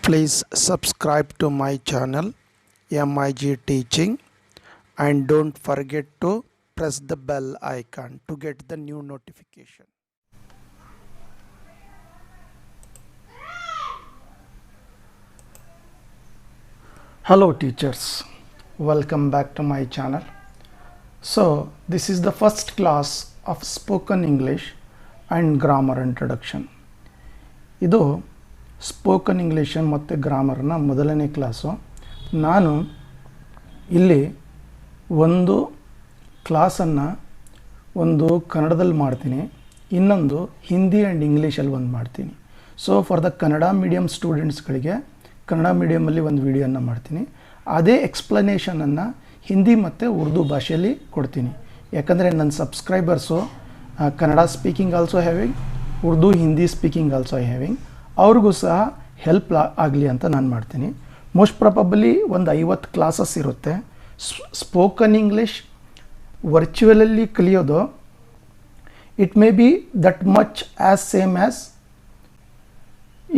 Please subscribe to my channel MIG Teaching and don't forget to press the bell icon to get the new notification. Hello teachers, welcome back to my channel. So this is the first class of spoken English and grammar introduction. ಇದು spoken English ಮತ್ತು ಗ್ರಾಮರ್ನ ಮೊದಲನೇ class. ನಾನು ಇಲ್ಲಿ ಒಂದು ಕ್ಲಾಸನ್ನು ಒಂದು ಕನ್ನಡದಲ್ಲಿ ಮಾಡ್ತೀನಿ, ಇನ್ನೊಂದು ಹಿಂದಿ ಆ್ಯಂಡ್ ಇಂಗ್ಲೀಷಲ್ಲಿ ಒಂದು ಮಾಡ್ತೀನಿ. So for the Kannada medium ಸ್ಟೂಡೆಂಟ್ಸ್ಗಳಿಗೆ ಕನ್ನಡ ಮೀಡಿಯಮಲ್ಲಿ ಒಂದು ವಿಡಿಯೋನ ಮಾಡ್ತೀನಿ. ಅದೇ ಎಕ್ಸ್ಪ್ಲನೇಷನನ್ನು ಹಿಂದಿ ಮತ್ತು ಉರ್ದು ಭಾಷೆಯಲ್ಲಿ ಕೊಡ್ತೀನಿ. ಯಾಕಂದರೆ ನನ್ನ subscribers Kannada speaking also having, Urdu Hindi speaking also having, ಅವ್ರಿಗೂ ಸಹ ಹೆಲ್ಪ್ ಆಗಲಿ ಅಂತ ನಾನು ಮಾಡ್ತೀನಿ. ಮೋಸ್ಟ್ ಪ್ರಾಬಬಲಿ ಒಂದು 50 ಕ್ಲಾಸಸ್ ಇರುತ್ತೆ. ಸ್ಪೋಕನ್ ಇಂಗ್ಲೀಷ್ ವರ್ಚುವಲಲ್ಲಿ ಕಲಿಯೋದು it may be that much as same as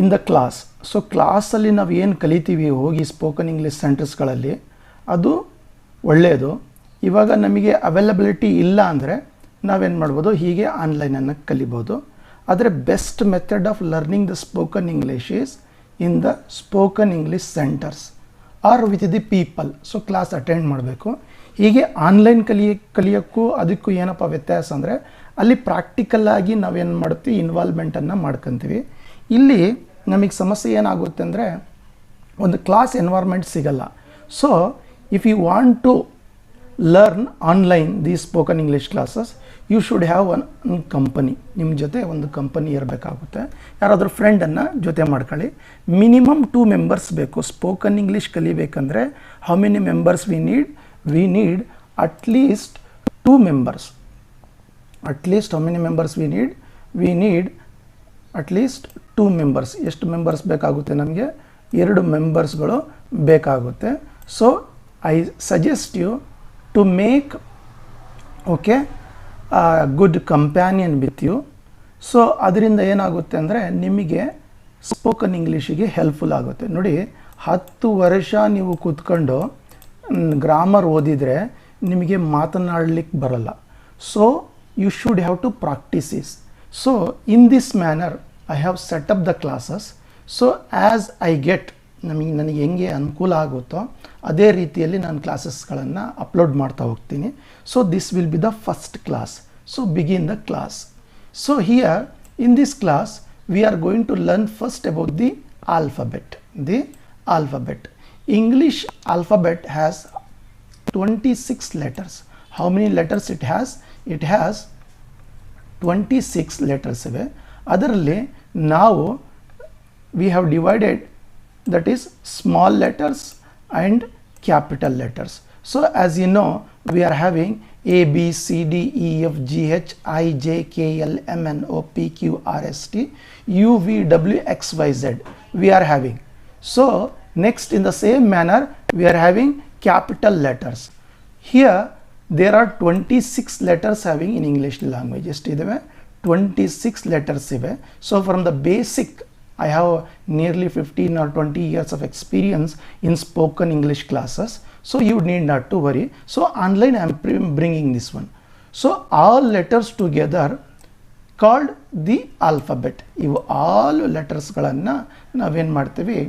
in the class. So ಕ್ಲಾಸಲ್ಲಿ ನಾವು ಏನು ಕಲಿತೀವಿ ಹೋಗಿ ಸ್ಪೋಕನ್ ಇಂಗ್ಲೀಷ್ ಸೆಂಟರ್ಸ್ಗಳಲ್ಲಿ ಅದು ಒಳ್ಳೆಯದು. ಇವಾಗ ನಮಗೆ ಅವೈಲಬಿಲಿಟಿ ಇಲ್ಲ ಅಂದರೆ ನಾವೇನು ಮಾಡ್ಬೋದು, ಹೀಗೆ ಆನ್ಲೈನನ್ನು ಕಲಿಬೋದು. ಆದರೆ best method of learning the spoken English is in the spoken English centres are with the people. So class attend ಮಾಡಬೇಕು. ಹೀಗೆ ಆನ್ಲೈನ್ ಕಲಿಯೋಕ್ಕೂ ಅದಕ್ಕೂ ಏನಪ್ಪ ವ್ಯತ್ಯಾಸ ಅಂದರೆ ಅಲ್ಲಿ ಪ್ರಾಕ್ಟಿಕಲ್ಲಾಗಿ ನಾವೇನು ಮಾಡ್ತೀವಿ, ಇನ್ವಾಲ್ವ್ಮೆಂಟನ್ನು ಮಾಡ್ಕೊತೀವಿ. ಇಲ್ಲಿ ನಮಗೆ ಸಮಸ್ಯೆ ಏನಾಗುತ್ತೆ ಅಂದರೆ ಒಂದು ಕ್ಲಾಸ್ ಎನ್ವೈರ್ಮೆಂಟ್ ಸಿಗಲ್ಲ. So if you want to learn online the spoken English classes you should have one company. ನಿಮ್ಮ ಜೊತೆ ಒಂದು ಕಂಪನಿ ಇರಬೇಕಾಗುತ್ತೆ. ಯಾರಾದರೂ ಫ್ರೆಂಡನ್ನು ಜೊತೆ ಮಾಡ್ಕೊಳ್ಳಿ. ಮಿನಿಮಮ್ 2 ಮೆಂಬರ್ಸ್ ಬೇಕು. ಸ್ಪೋಕನ್ ಇಂಗ್ಲೀಷ್ ಕಲಿಬೇಕಂದ್ರೆ how many members we need at least 2 members. At least how many members we need at least 2 members. ಎಷ್ಟು ಮೆಂಬರ್ಸ್ ಬೇಕಾಗುತ್ತೆ ನಮಗೆ? 2 ಮೆಂಬರ್ಸ್ಗಳು ಬೇಕಾಗುತ್ತೆ. So I suggest you to make good companion with you. So ಅದರಿಂದ ಏನಾಗುತ್ತೆ ಅಂದರೆ ನಿಮಗೆ ಸ್ಪೋಕನ್ ಇಂಗ್ಲೀಷಿಗೆ ಹೆಲ್ಪ್ಫುಲ್ ಆಗುತ್ತೆ. ನೋಡಿ, 10 ವರ್ಷ ನೀವು ಕೂತ್ಕೊಂಡು ಗ್ರಾಮರ್ ಓದಿದರೆ ನಿಮಗೆ ಮಾತನಾಡಲಿಕ್ಕೆ ಬರಲ್ಲ. So you should have to practise is. So in this manner I have set up the classes. So as I get ನನಗೆ ಹೆಂಗೆ ಅನುಕೂಲ ಆಗುತ್ತೋ ಅದೇ ರೀತಿಯಲ್ಲಿ ನಾನು ಕ್ಲಾಸಸ್ಗಳನ್ನು ಅಪ್ಲೋಡ್ ಮಾಡ್ತಾ ಹೋಗ್ತೀನಿ. So this will be the first class. So begin the class. So here in this class we are going to learn first about the alphabet. English alphabet has 26 letters. How many letters it has? It has 26 letters ಇವೆ. ಅದರಲ್ಲಿ ನಾವು we have divided, that is small letters and capital letters. So as you know, we are having A, B, C, D, E, F, G, H, I, J, K, L, M, N, O, P, Q, R, S, T, U, V, W, X, Y, Z we are having. So next in the same manner we are having capital letters. Here there are 26 letters having in English language. ಎಷ್ಟಿದೆ? 26 letters ಇವೆ. So from the basic I have nearly 15 or 20 years of experience in spoken English classes. So you need not to worry. So online I am bringing this one. So all letters together called the alphabet. ಇವು all ಲೆಟರ್ಸ್ಗಳನ್ನು ನಾವೇನು ಮಾಡ್ತೀವಿ,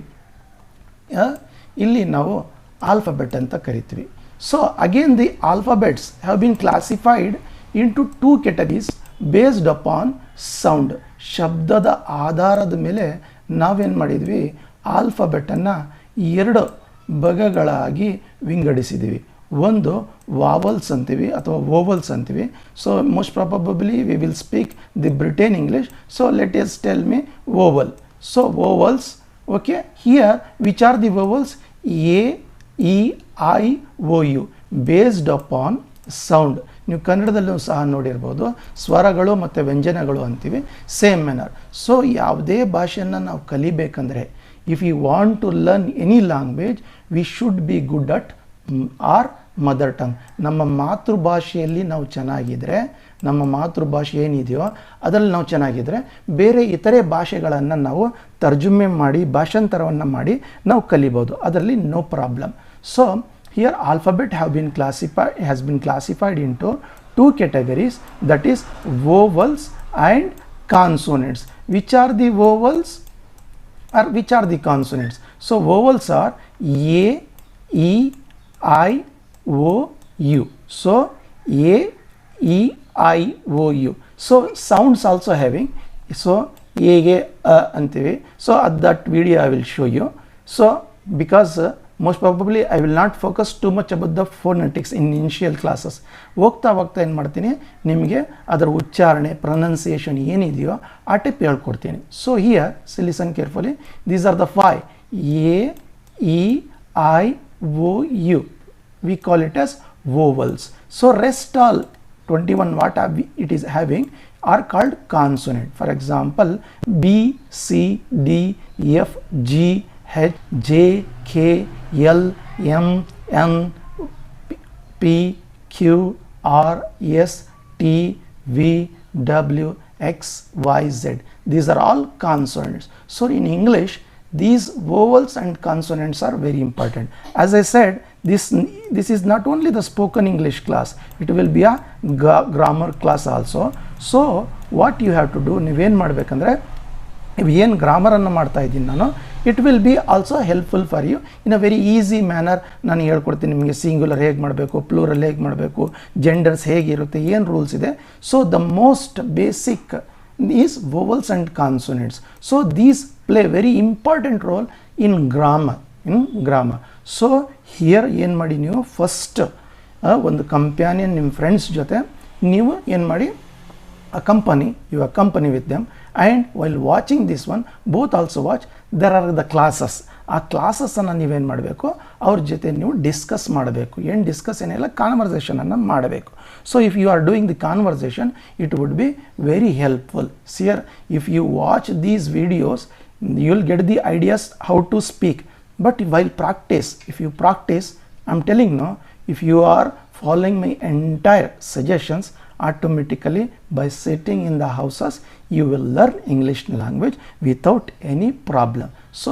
ಇಲ್ಲಿ ನಾವು alphabet ಅಂತ ಕರಿತೀವಿ. So again the alphabets have been classified into 2 categories based upon sound. ಶಬ್ದದ ಆಧಾರದ ಮೇಲೆ ನಾವೇನು ಮಾಡಿದ್ವಿ, ಆಲ್ಫಾಬೆಟನ್ನು 2 ಭಾಗಗಳಾಗಿ ವಿಂಗಡಿಸಿದ್ದೀವಿ. ಒಂದು ವಾವಲ್ಸ್ ಅಂತೀವಿ ಅಥವಾ ವೋವಲ್ಸ್ ಅಂತೀವಿ. So most probably we will speak the Britain English. So let us tell me vowel. So vowels, okay. Here which are the vowels? A, E, I, O, U based upon sound. ನೀವು ಕನ್ನಡದಲ್ಲೂ ಸಹ ನೋಡಿರ್ಬೋದು, ಸ್ವರಗಳು ಮತ್ತು ವ್ಯಂಜನಗಳು ಅಂತೀವಿ. Same manner. So ಯಾವುದೇ ಭಾಷೆಯನ್ನು ನಾವು ಕಲಿಬೇಕಂದ್ರೆ if you want to learn any language we should be good at our mother tongue. ನಮ್ಮ ಮಾತೃಭಾಷೆಯಲ್ಲಿ ನಾವು ಚೆನ್ನಾಗಿದ್ದರೆ, ನಮ್ಮ ಮಾತೃಭಾಷೆ ಏನಿದೆಯೋ ಅದರಲ್ಲಿ ನಾವು ಚೆನ್ನಾಗಿದ್ದರೆ, ಬೇರೆ ಇತರೆ ಭಾಷೆಗಳನ್ನು ನಾವು ತರ್ಜುಮೆ ಮಾಡಿ ಭಾಷಾಂತರವನ್ನು ಮಾಡಿ ನಾವು ಕಲಿಬೋದು. ಅದರಲ್ಲಿ no problem. So here alphabet has been classified into two categories, that is vowels and consonants. Which are the vowels or which are the consonants? So vowels are A, E, I, O, U. So A, E, I, O, U. So sounds also having, so A ge antivi. So at that video I will show you. So because most probably I will not focus too much about the phonetics in initial classes. ಹೋಗ್ತಾ ಏನು ಮಾಡ್ತೀನಿ, ನಿಮಗೆ ಅದರ ಉಚ್ಚಾರಣೆ pronunciation ಏನಿದೆಯೋ ಆ type ಹೇಳ್ಕೊಡ್ತೀನಿ. So here listen carefully, these are the 5 A, E, I, O, U. We call it as vowels. So rest all 21 what it is having are called consonant. For example, B, C, D, F, G, H, J, K, L, M, N, P, Q, R, S, T, V, W, X, Y, Z. These are all consonants. So in English, these vowels and consonants are very important. As I said, this is not only the spoken English class, it will be a grammar class also. So what you have to do, ನೀವೇನು ಮಾಡಬೇಕಂದ್ರೆ, ಏನು ಗ್ರಾಮರನ್ನು ಮಾಡ್ತಾ ಇದ್ದೀನಿ ನಾನು, it will be also helpful for you in a very easy manner. ನಾನು ಹೇಳ್ಕೊಡ್ತೀನಿ ನಿಮಗೆ singular ಹೇಗೆ ಮಾಡಬೇಕು, ಪ್ಲೂರಲ್ ಹೇಗೆ ಮಾಡಬೇಕು, ಜೆಂಡರ್ಸ್ ಹೇಗಿರುತ್ತೆ, ಏನು ರೂಲ್ಸ್ ಇದೆ. So the most basic is vowels and consonants. So these play very important role in grammar. So here ಏನು ಮಾಡಿ, ನೀವು ಫಸ್ಟ್ ಒಂದು ಕಂಪ್ಯಾನಿಯನ್ ನಿಮ್ಮ ಫ್ರೆಂಡ್ಸ್ ಜೊತೆ ನೀವು ಏನು ಮಾಡಿ, you accompany with them, and while watching this one, both also watch, there are the classes. ಆ ಕ್ಲಾಸಸ್ಸನ್ನು ನೀವೇನು ಮಾಡಬೇಕು, ಅವ್ರ ಜೊತೆ ನೀವು ಡಿಸ್ಕಸ್ ಮಾಡಬೇಕು. ಏನು ಡಿಸ್ಕಸ್ ಏನಿಲ್ಲ, ಕಾನ್ವರ್ಸೇಷನನ್ನು ಮಾಡಬೇಕು. So if you are doing the conversation, it would be very helpful. See here if you watch these videos, you will get the ideas how to speak. But while practice, if you practice, I'm telling you, if you are following my entire suggestions, automatically by sitting in the houses, you will learn English language without any problem. So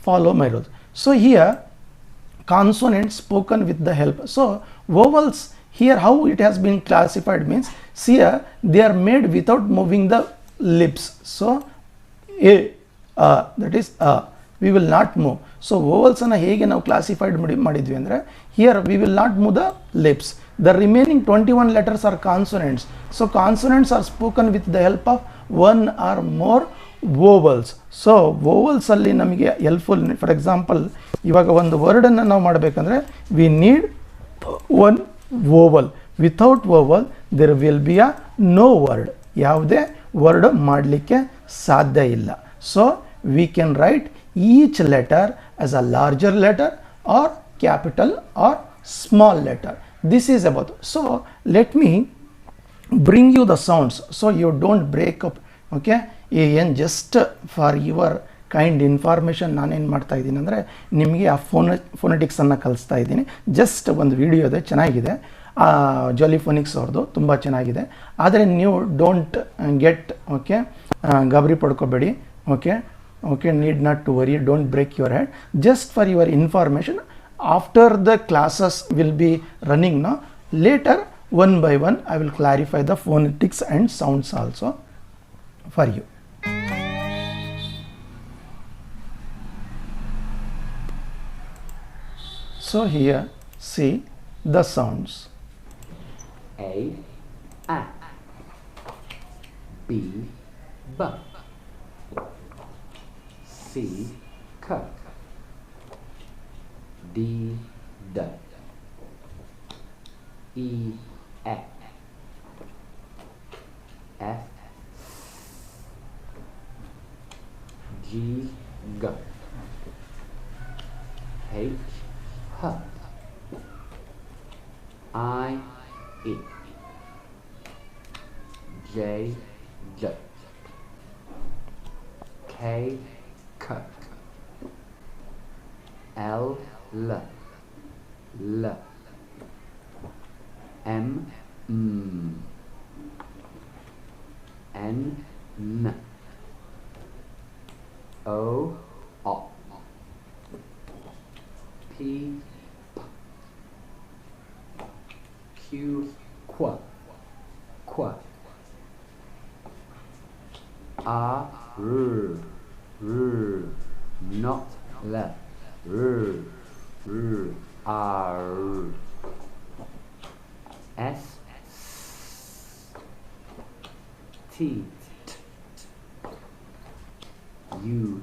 follow my rules. So here consonants spoken with the help. So vowels, here how it has been classified means, see here they are made without moving the lips. So A, that is we will not move. So vowels ಅನ್ನು ಹೇಗೆ ನಾವು classified ಮಾಡಿದ್ವಿ ಅಂದರೆ, here we will not move the lips. The remaining 21 letters are consonants. So consonants are spoken with the help of one or more vowels. So vowels ಅಲ್ಲಿ ನಮಗೆ helpful. For example, ಇವಾಗ ಒಂದು ವರ್ಡನ್ನು ನಾವು ಮಾಡಬೇಕಂದ್ರೆ we need one vowel. Without vowel there will be a no word. ಯಾವುದೇ word ಮಾಡಲಿಕ್ಕೆ ಸಾಧ್ಯ ಇಲ್ಲ. So we can write each letter as a larger letter or capital or small letter. This is about. So let me bring you the sounds so you don't break up. Okay, ಏನು just for your kind information ನಾನೇನು ಮಾಡ್ತಾ ಇದ್ದೀನಿ ಅಂದರೆ, ನಿಮಗೆ ಆ ಫೋನೆಟಿಕ್ಸನ್ನು ಕಲಿಸ್ತಾ ಇದ್ದೀನಿ. Just ಒಂದು ವಿಡಿಯೋ ಇದೆ, ಚೆನ್ನಾಗಿದೆ, ಜಾಲಿಫೋನಿಕ್ಸ್ ಅವ್ರದ್ದು, ತುಂಬ ಚೆನ್ನಾಗಿದೆ. ಆದರೆ ನೀವು ಡೋಂಟ್ ಗೆಟ್, ಓಕೆ, ಗಾಬರಿ ಪಡ್ಕೋಬೇಡಿ. Okay, need not to worry, don't break your head. Just for your information, after the classes will be running now, later one by one I will clarify the phonetics and sounds also for you. So here see the sounds. A, B, B, C, C, D, D, E, F, F, G, G, H, H, I, E, J, J, K, K, L, L, L, M, M. N, N. O, O. P, P. Q, Qu. Qu. R, R. R. Not left. R. R. R. S, T, T. U,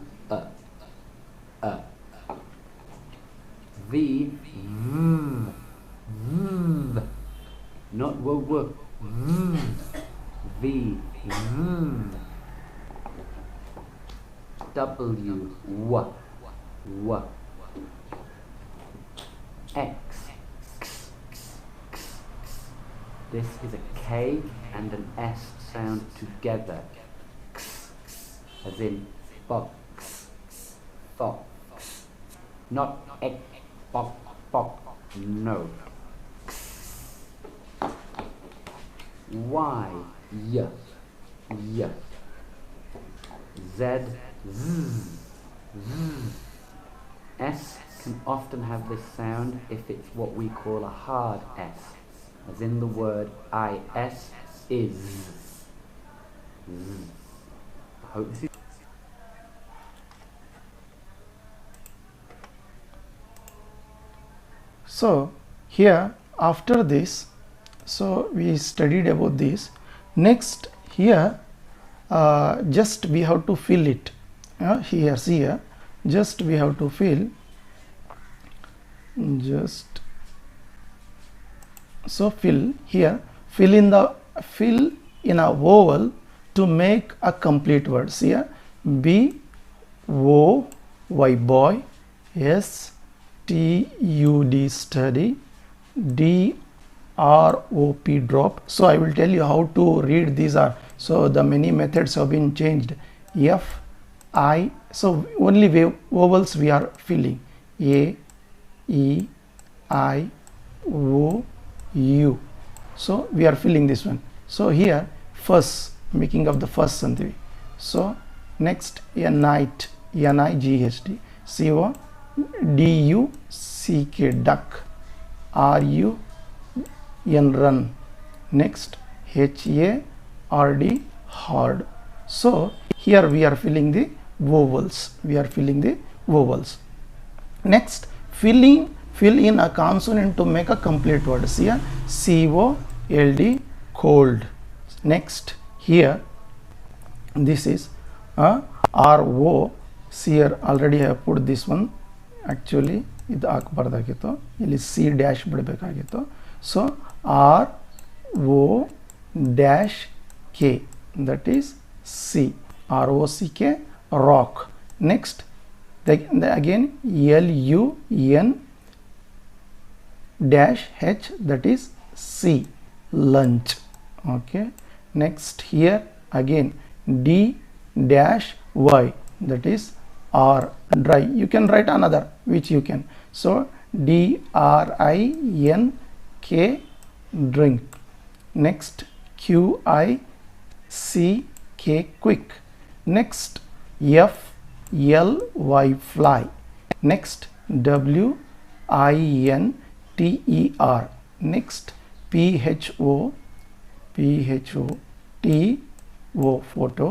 V, V, V. Not w, w. V, V. W, W, W. X, X, X, X. This is a K and an S sound together. X, as in box, fox. Not egg, box, no. Y, Y, Y. Z, Z, Z. S can often have this sound if it's what we call a hard S, as in the word is, is. Z. I hope this is So here after this, so we studied about this. Next here just we have to fill it. Here see here, just we have to fill, just so fill here, fill in a vowel to make a complete word. See here, B O Y boy, S T U D study, D R O P drop. So I will tell you how to read these are. So the many methods have been changed. F I, so only vowels we are filling. A, E, I, O, U. So we are filling this one. So here first, making of the first Santhi. So next a night, N-I-G-H-T, C-O, D-U-C-K, duck, R-U-N, run. Next H-A-R-D, hard. So here we are filling the vowels. Next fill in a consonant to make a complete word. See here, C-O-L-D, cold. Next here this is R-O. See here, already I have put this one. Actually ಇದು ಹಾಕಬಾರ್ದಾಗಿತ್ತು, ಇಲ್ಲಿ C dash ಬಿಡಬೇಕಾಗಿತ್ತು. So R-O-K, that is C, R-O-C-K, rock. Next again L-U-N-H, that is C, lunch. Okay, next here again D-Y, that is R, dry. You can write another which you can. So D-R-I-N-K, drink. Next Q-I-C-K, quick. Next F-L-Y, fly. Next W-I-N-T-E-R. Next P-H-O-T-O, photo.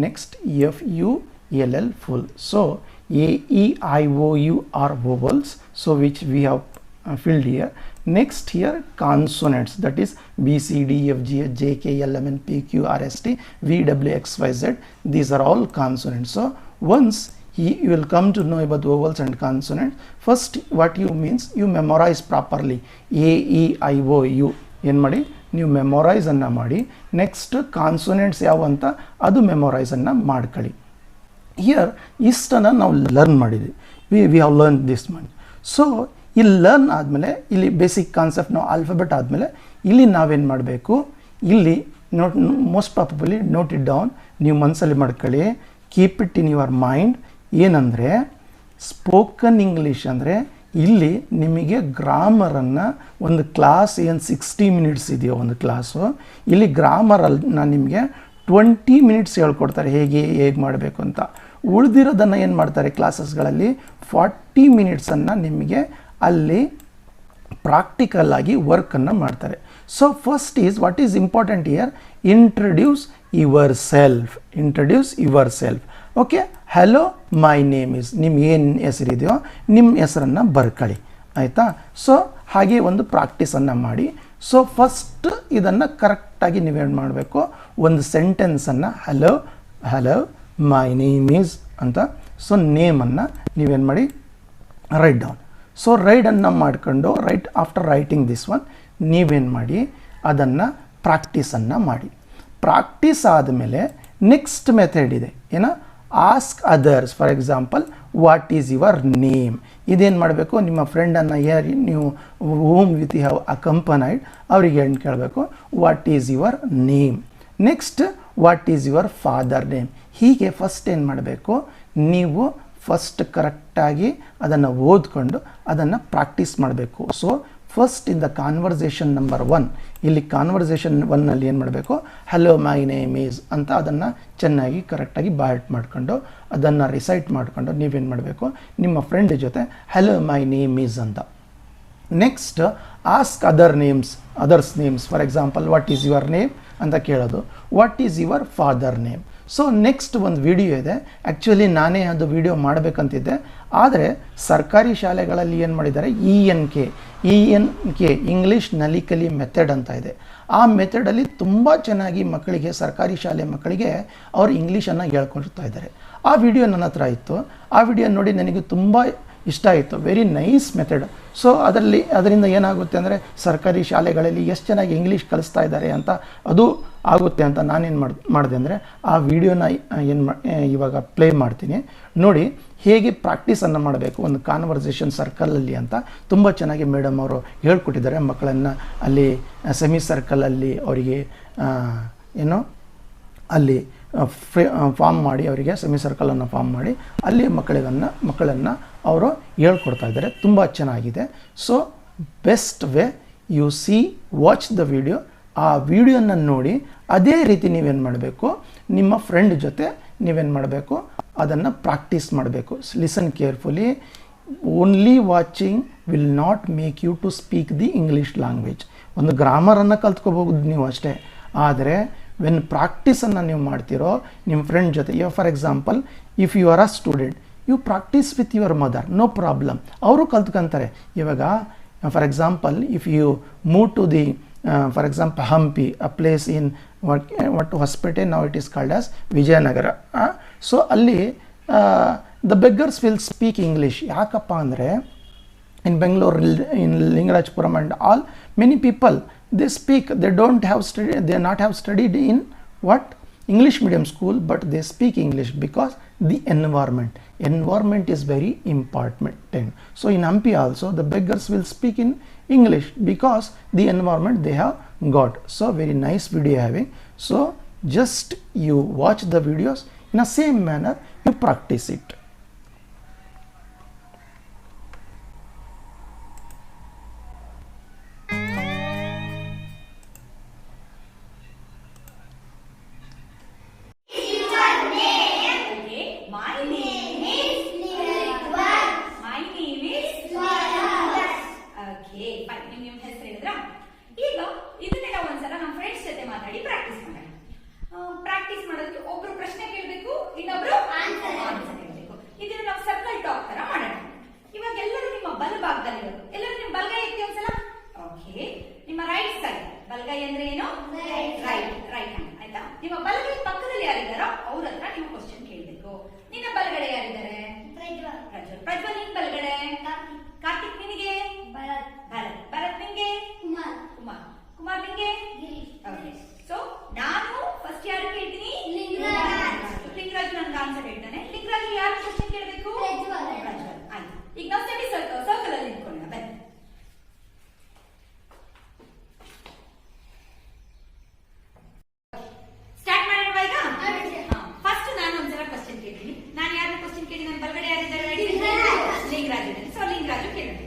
Next F-U-L-L, full. So A-E-I-O-U are vowels, so which we have filled here. Next here consonants, that is B, C, D, F, G, H, J, K, L, M, N, P, Q, R, S, T, V, W, X, Y, Z. These are all consonants. So once you will come to know about vowels and consonants, first what you means, you memorize properly A-E-I-O-U. ಏನು ಮಾಡಿ ನೀವು memorise ಅನ್ನು ಮಾಡಿ. Next consonants ಯಾವ ಅಂತ ಅದು memorise ಅನ್ನು ಮಾಡ್ಕೊಳ್ಳಿ. ಹಿಯರ್ ಇಷ್ಟನ್ನು ನಾವು ಲರ್ನ್ ಮಾಡಿದ್ವಿ, we have learn this much. So ಇಲ್ಲಿ ಲರ್ನ್ ಆದಮೇಲೆ ಇಲ್ಲಿ ಬೇಸಿಕ್ ಕಾನ್ಸೆಪ್ಟ್ ನಾವು ಆಲ್ಫಾಬೆಟ್ ಆದಮೇಲೆ ಇಲ್ಲಿ ನಾವೇನು ಮಾಡಬೇಕು, ಇಲ್ಲಿ most probably note it down, ನೀವು ಮನಸ್ಸಲ್ಲಿ ಮಾಡ್ಕೊಳ್ಳಿ, keep it in your mind. ಏನಂದರೆ ಸ್ಪೋಕನ್ ಇಂಗ್ಲೀಷ್ ಅಂದರೆ ಇಲ್ಲಿ ನಿಮಗೆ ಗ್ರಾಮರನ್ನು ಒಂದು ಕ್ಲಾಸ್ ಏನು 60 ಮಿನಿಟ್ಸ್ ಇದೆಯೋ ಒಂದು ಕ್ಲಾಸು, ಇಲ್ಲಿ ಗ್ರಾಮರನ್ನು ನಿಮಗೆ 20 ಮಿನಿಟ್ಸ್ ಹೇಳ್ಕೊಡ್ತಾರೆ ಹೇಗೆ ಮಾಡಬೇಕು ಅಂತ. ಉಳಿದಿರೋದನ್ನು ಏನು ಮಾಡ್ತಾರೆ ಕ್ಲಾಸಸ್ಗಳಲ್ಲಿ 40 ಮಿನಿಟ್ಸನ್ನು ನಿಮಗೆ ಅಲ್ಲಿ ಪ್ರಾಕ್ಟಿಕಲ್ ಆಗಿ ವರ್ಕನ್ನು ಮಾಡ್ತಾರೆ. So first is what is important year, introduce your self. Okay, hello my name is, ನಿಮ್ಮ ಏನು ಹೆಸರಿದೆಯೋ ನಿಮ್ಮ ಹೆಸರನ್ನು ಬರ್ಕೊಳ್ಳಿ, ಆಯಿತಾ. ಸೊ ಹಾಗೆ ಒಂದು ಪ್ರಾಕ್ಟೀಸನ್ನು ಮಾಡಿ. ಸೊ ಫಸ್ಟ್ ಇದನ್ನು ಕರೆಕ್ಟಾಗಿ ನೀವೇನು ಮಾಡಬೇಕು, ಒಂದು ಸೆಂಟೆನ್ಸನ್ನು ಹಲೋ ಮೈ ನೇಮ್ ಈಸ್ ಅಂತ, ಸೊ ನೇಮನ್ನು ನೀವೇನು ಮಾಡಿ ರೈಟ್ ಡೌನ್. ಸೊ ರೈಡನ್ನು ಮಾಡಿಕೊಂಡು ಆಫ್ಟರ್ ರೈಟಿಂಗ್ ದಿಸ್ ಒನ್ ನೀವೇನು ಮಾಡಿ ಅದನ್ನು ಪ್ರಾಕ್ಟೀಸನ್ನು ಮಾಡಿ. ಪ್ರಾಕ್ಟೀಸ್ ಆದಮೇಲೆ ನೆಕ್ಸ್ಟ್ ಮೆಥಡ್ ಇದೆ, ಏನೋ ask others. For example, what is your name, ಇದೇನು ಮಾಡಬೇಕು, ನಿಮ್ಮ ಫ್ರೆಂಡನ್ನು ನೀವು ಹೋಮ್ ವಿತ್ ಯು ಹ್ಯಾವ್ ಅಕಂಪನೈಡ್ ಅವರಿಗೆ ಏನು ಕೇಳಬೇಕು, what is your name. Next, what is your father name. ಹೀಗೆ ಫಸ್ಟ್ ಏನು ಮಾಡಬೇಕು, ನೀವು ಫಸ್ಟ್ ಕರೆಕ್ಟಾಗಿ ಅದನ್ನು ಓದ್ಕೊಂಡು ಅದನ್ನು ಪ್ರಾಕ್ಟೀಸ್ ಮಾಡಬೇಕು. So first in the conversation number 1, ಇಲ್ಲಿ ಕಾನ್ವರ್ಸೇಷನ್ 1ನಲ್ಲಿ ಏನು ಮಾಡಬೇಕು, ಹಲೋ ಮೈ ನೇಮ್ ಈಸ್ ಅಂತ ಅದನ್ನು ಚೆನ್ನಾಗಿ ಕರೆಕ್ಟಾಗಿ ಬಾಯ್ಟ್ ಮಾಡಿಕೊಂಡು ಅದನ್ನು ರಿಸೈಟ್ ಮಾಡಿಕೊಂಡು ನೀವೇನು ಮಾಡಬೇಕು, ನಿಮ್ಮ ಫ್ರೆಂಡ್ ಜೊತೆ ಹಲೋ ಮೈ ನೇಮ್ ಈಸ್ ಅಂತ. Next, ask others names. For example, what is your name ಅಂತ ಕೇಳೋದು, what is your father name. So next ಒಂದು ವಿಡಿಯೋ ಇದೆ, ಆ್ಯಕ್ಚುಲಿ ನಾನೇ ಅದು ವಿಡಿಯೋ ಮಾಡಬೇಕಂತಿದ್ದೆ, ಆದರೆ ಸರ್ಕಾರಿ ಶಾಲೆಗಳಲ್ಲಿ ಏನು ಮಾಡಿದ್ದಾರೆ, ENK ಇಂಗ್ಲೀಷ್ ನಲಿಕಲಿ ಮೆಥಡ್ ಅಂತ ಇದೆ. ಆ ಮೆಥಡಲ್ಲಿ ತುಂಬ ಚೆನ್ನಾಗಿ ಮಕ್ಕಳಿಗೆ, ಸರ್ಕಾರಿ ಶಾಲೆ ಮಕ್ಕಳಿಗೆ ಅವರು ಇಂಗ್ಲೀಷನ್ನು ಹೇಳ್ಕೊಳ್ತಾ ಇದ್ದಾರೆ. ಆ ವಿಡಿಯೋ ನನ್ನ ಹತ್ರ ಇತ್ತು. ಆ ವಿಡಿಯೋ ನೋಡಿ ನನಗೆ ತುಂಬ ಇಷ್ಟ ಆಯಿತು. Very nice method. ಸೊ ಅದರಿಂದ ಏನಾಗುತ್ತೆ ಅಂದರೆ ಸರ್ಕಾರಿ ಶಾಲೆಗಳಲ್ಲಿ ಎಷ್ಟು ಚೆನ್ನಾಗಿ ಇಂಗ್ಲೀಷ್ ಕಲಿಸ್ತಾ ಇದ್ದಾರೆ ಅಂತ ಅದು ಆಗುತ್ತೆ ಅಂತ ನಾನೇನು ಮಾಡಿದೆ ಅಂದರೆ ಆ ವಿಡಿಯೋನ ಇವಾಗ ಪ್ಲೇ ಮಾಡ್ತೀನಿ ನೋಡಿ, ಹೇಗೆ ಪ್ರಾಕ್ಟೀಸನ್ನು ಮಾಡಬೇಕು ಒಂದು ಕಾನ್ವರ್ಸೇಷನ್ ಸರ್ಕಲಲ್ಲಿ ಅಂತ ತುಂಬ ಚೆನ್ನಾಗಿ ಮೇಡಮ್ ಅವರು ಹೇಳ್ಕೊಟ್ಟಿದ್ದಾರೆ. ಮಕ್ಕಳನ್ನು ಅಲ್ಲಿ ಸೆಮಿ ಸರ್ಕಲಲ್ಲಿ ಅವರಿಗೆ ಅಲ್ಲಿ ಫಾರ್ಮ್ ಮಾಡಿ, ಅವರಿಗೆ ಸೆಮಿ ಸರ್ಕಲನ್ನು ಫಾರ್ಮ್ ಮಾಡಿ ಅಲ್ಲಿ ಮಕ್ಕಳನ್ನು ಅವರು ಹೇಳ್ಕೊಡ್ತಾ ಇದ್ದಾರೆ. ತುಂಬ ಚೆನ್ನಾಗಿದೆ. So best way you watch the video. ಆ ವಿಡಿಯೋನ ನೋಡಿ ಅದೇ ರೀತಿ ನೀವೇನು ಮಾಡಬೇಕು, ನಿಮ್ಮ ಫ್ರೆಂಡ್ ಜೊತೆ ನೀವೇನು ಮಾಡಬೇಕು, ಅದನ್ನು ಪ್ರಾಕ್ಟೀಸ್ ಮಾಡಬೇಕು. Listen carefully. Only watching will not make you to speak the English language. ಒಂದು ಗ್ರಾಮರನ್ನು ಕಲ್ತ್ಕೋಬಹುದು ನೀವು ಅಷ್ಟೇ, ಆದರೆ ವೆನ್ ಪ್ರಾಕ್ಟೀಸನ್ನು ನೀವು ಮಾಡ್ತಿರೋ ನಿಮ್ಮ ಫ್ರೆಂಡ್ ಜೊತೆ, for example, if you are a student, you practice with your mother, no problem, ಅವರು ಕಲ್ತ್ಕೊಂತಾರೆ. ಇವಾಗ for example, if you move to the for example Hampi, a place in what Hosapete, now it is called as Vijayanagara. So ಅಲ್ಲಿ the beggars will speak English. ಯಾಕಪ್ಪ ಅಂದರೆ in Bangalore, in Lingarajapuram and all, many people they speak, they not have studied in what English medium school, but they speak English because the environment is very important. So in Hampi also the beggars will speak in English because the environment they have got. So very nice video having. So just you watch the videos in a same manner, you practice it. Practice ಮಾಡೋದಕ್ಕೆ ಒಬ್ರು ಪ್ರಶ್ನೆ ಕೇಳಬೇಕು, ಇನ್ನೊಬ್ರು answer ಹೇಳಬೇಕು. ಇದನ್ನ ನಾವು circle talk ತರ ಮಾಡೋಣ. ಇವಾಗ ಎಲ್ಲರೂ ನಿಮ್ಮ ಬಲಭಾಗದಲ್ಲಿ ಇರೋದು, ಎಲ್ಲರೂ ನಿಮ್ಮ ಬಲಗೈ ಎತ್ತಿ ಒಂದ್ಸಲ. ಓಕೆ, ನಿಮ್ಮ ರೈಟ್ ಸೈಡ್. ಬಲಗೈ ಅಂದ್ರೆ ಏನು? Right hand. ಆಯ್ತಾ? ನಿಮ್ಮ ಬಲಗೈ ಪಕ್ಕದಲ್ಲಿ ಯಾರಿದ್ದಾರೋ ಅವ್ರ ಹತ್ರ ನೀವು ಕ್ವಶನ್ ಕೇಳಬೇಕು. ನಿನ್ನ ಬಲಗಡೆ ಯಾರಿದ್ದಾರೆ? ಪ್ರಜ್ವಲ್. ನಿನ್ ಬಲಗಡೆ? ಕಾರ್ತಿಕ್. ನಿನಗೆ? ಭರತ್. ನಿಂಗೆ? ಕುಮಾರ್. ನಿಂಗೆ? ಓಕೆ. ಸೊ ನಾನು ಫಸ್ಟ್ ಯಾರು ಕೇಳ್ತೀನಿ? ಲಿಂಗರಾಜ್ ನನ್ಗೆ ಆನ್ಸರ್ ಹೇಳ್ತಾನೆ. ಲಿಂಗರಾಜ್ ಯಾರು ಕ್ವಶನ್ ಕೇಳಬೇಕು? ಪ್ರಜ್ವಲ್. ಆಯ್ತು. ಈಗ ನಾವು ಸೆಮಿ ಸರ್ಕಲ್ ಅಲ್ಲಿ ನಿಂತ್ಕೊಳ್ಳೋಣ. ಬನ್ನಿ. ಸ್ಟಾರ್ಟ್ ಮಾಡೋಣ ಈಗ. ಫಸ್ಟ್ ನಾನು ಒಂದ್ಸಲ ಕ್ವಶನ್ ಕೇಳ್ತೀನಿ. ನಾನು ಯಾರನ್ನ ಕ್ವಶನ್ ಕೇಳಿ ನನ್ನ ಬಲಗಡೆ ಯಾರಿದ್ದಾರೆ? ಲಿಂಗರಾಜ್ ಇದ್ದಾರೆ. ಸೊ ಲಿಂಗರಾಜು ಕೇಳೋಣ.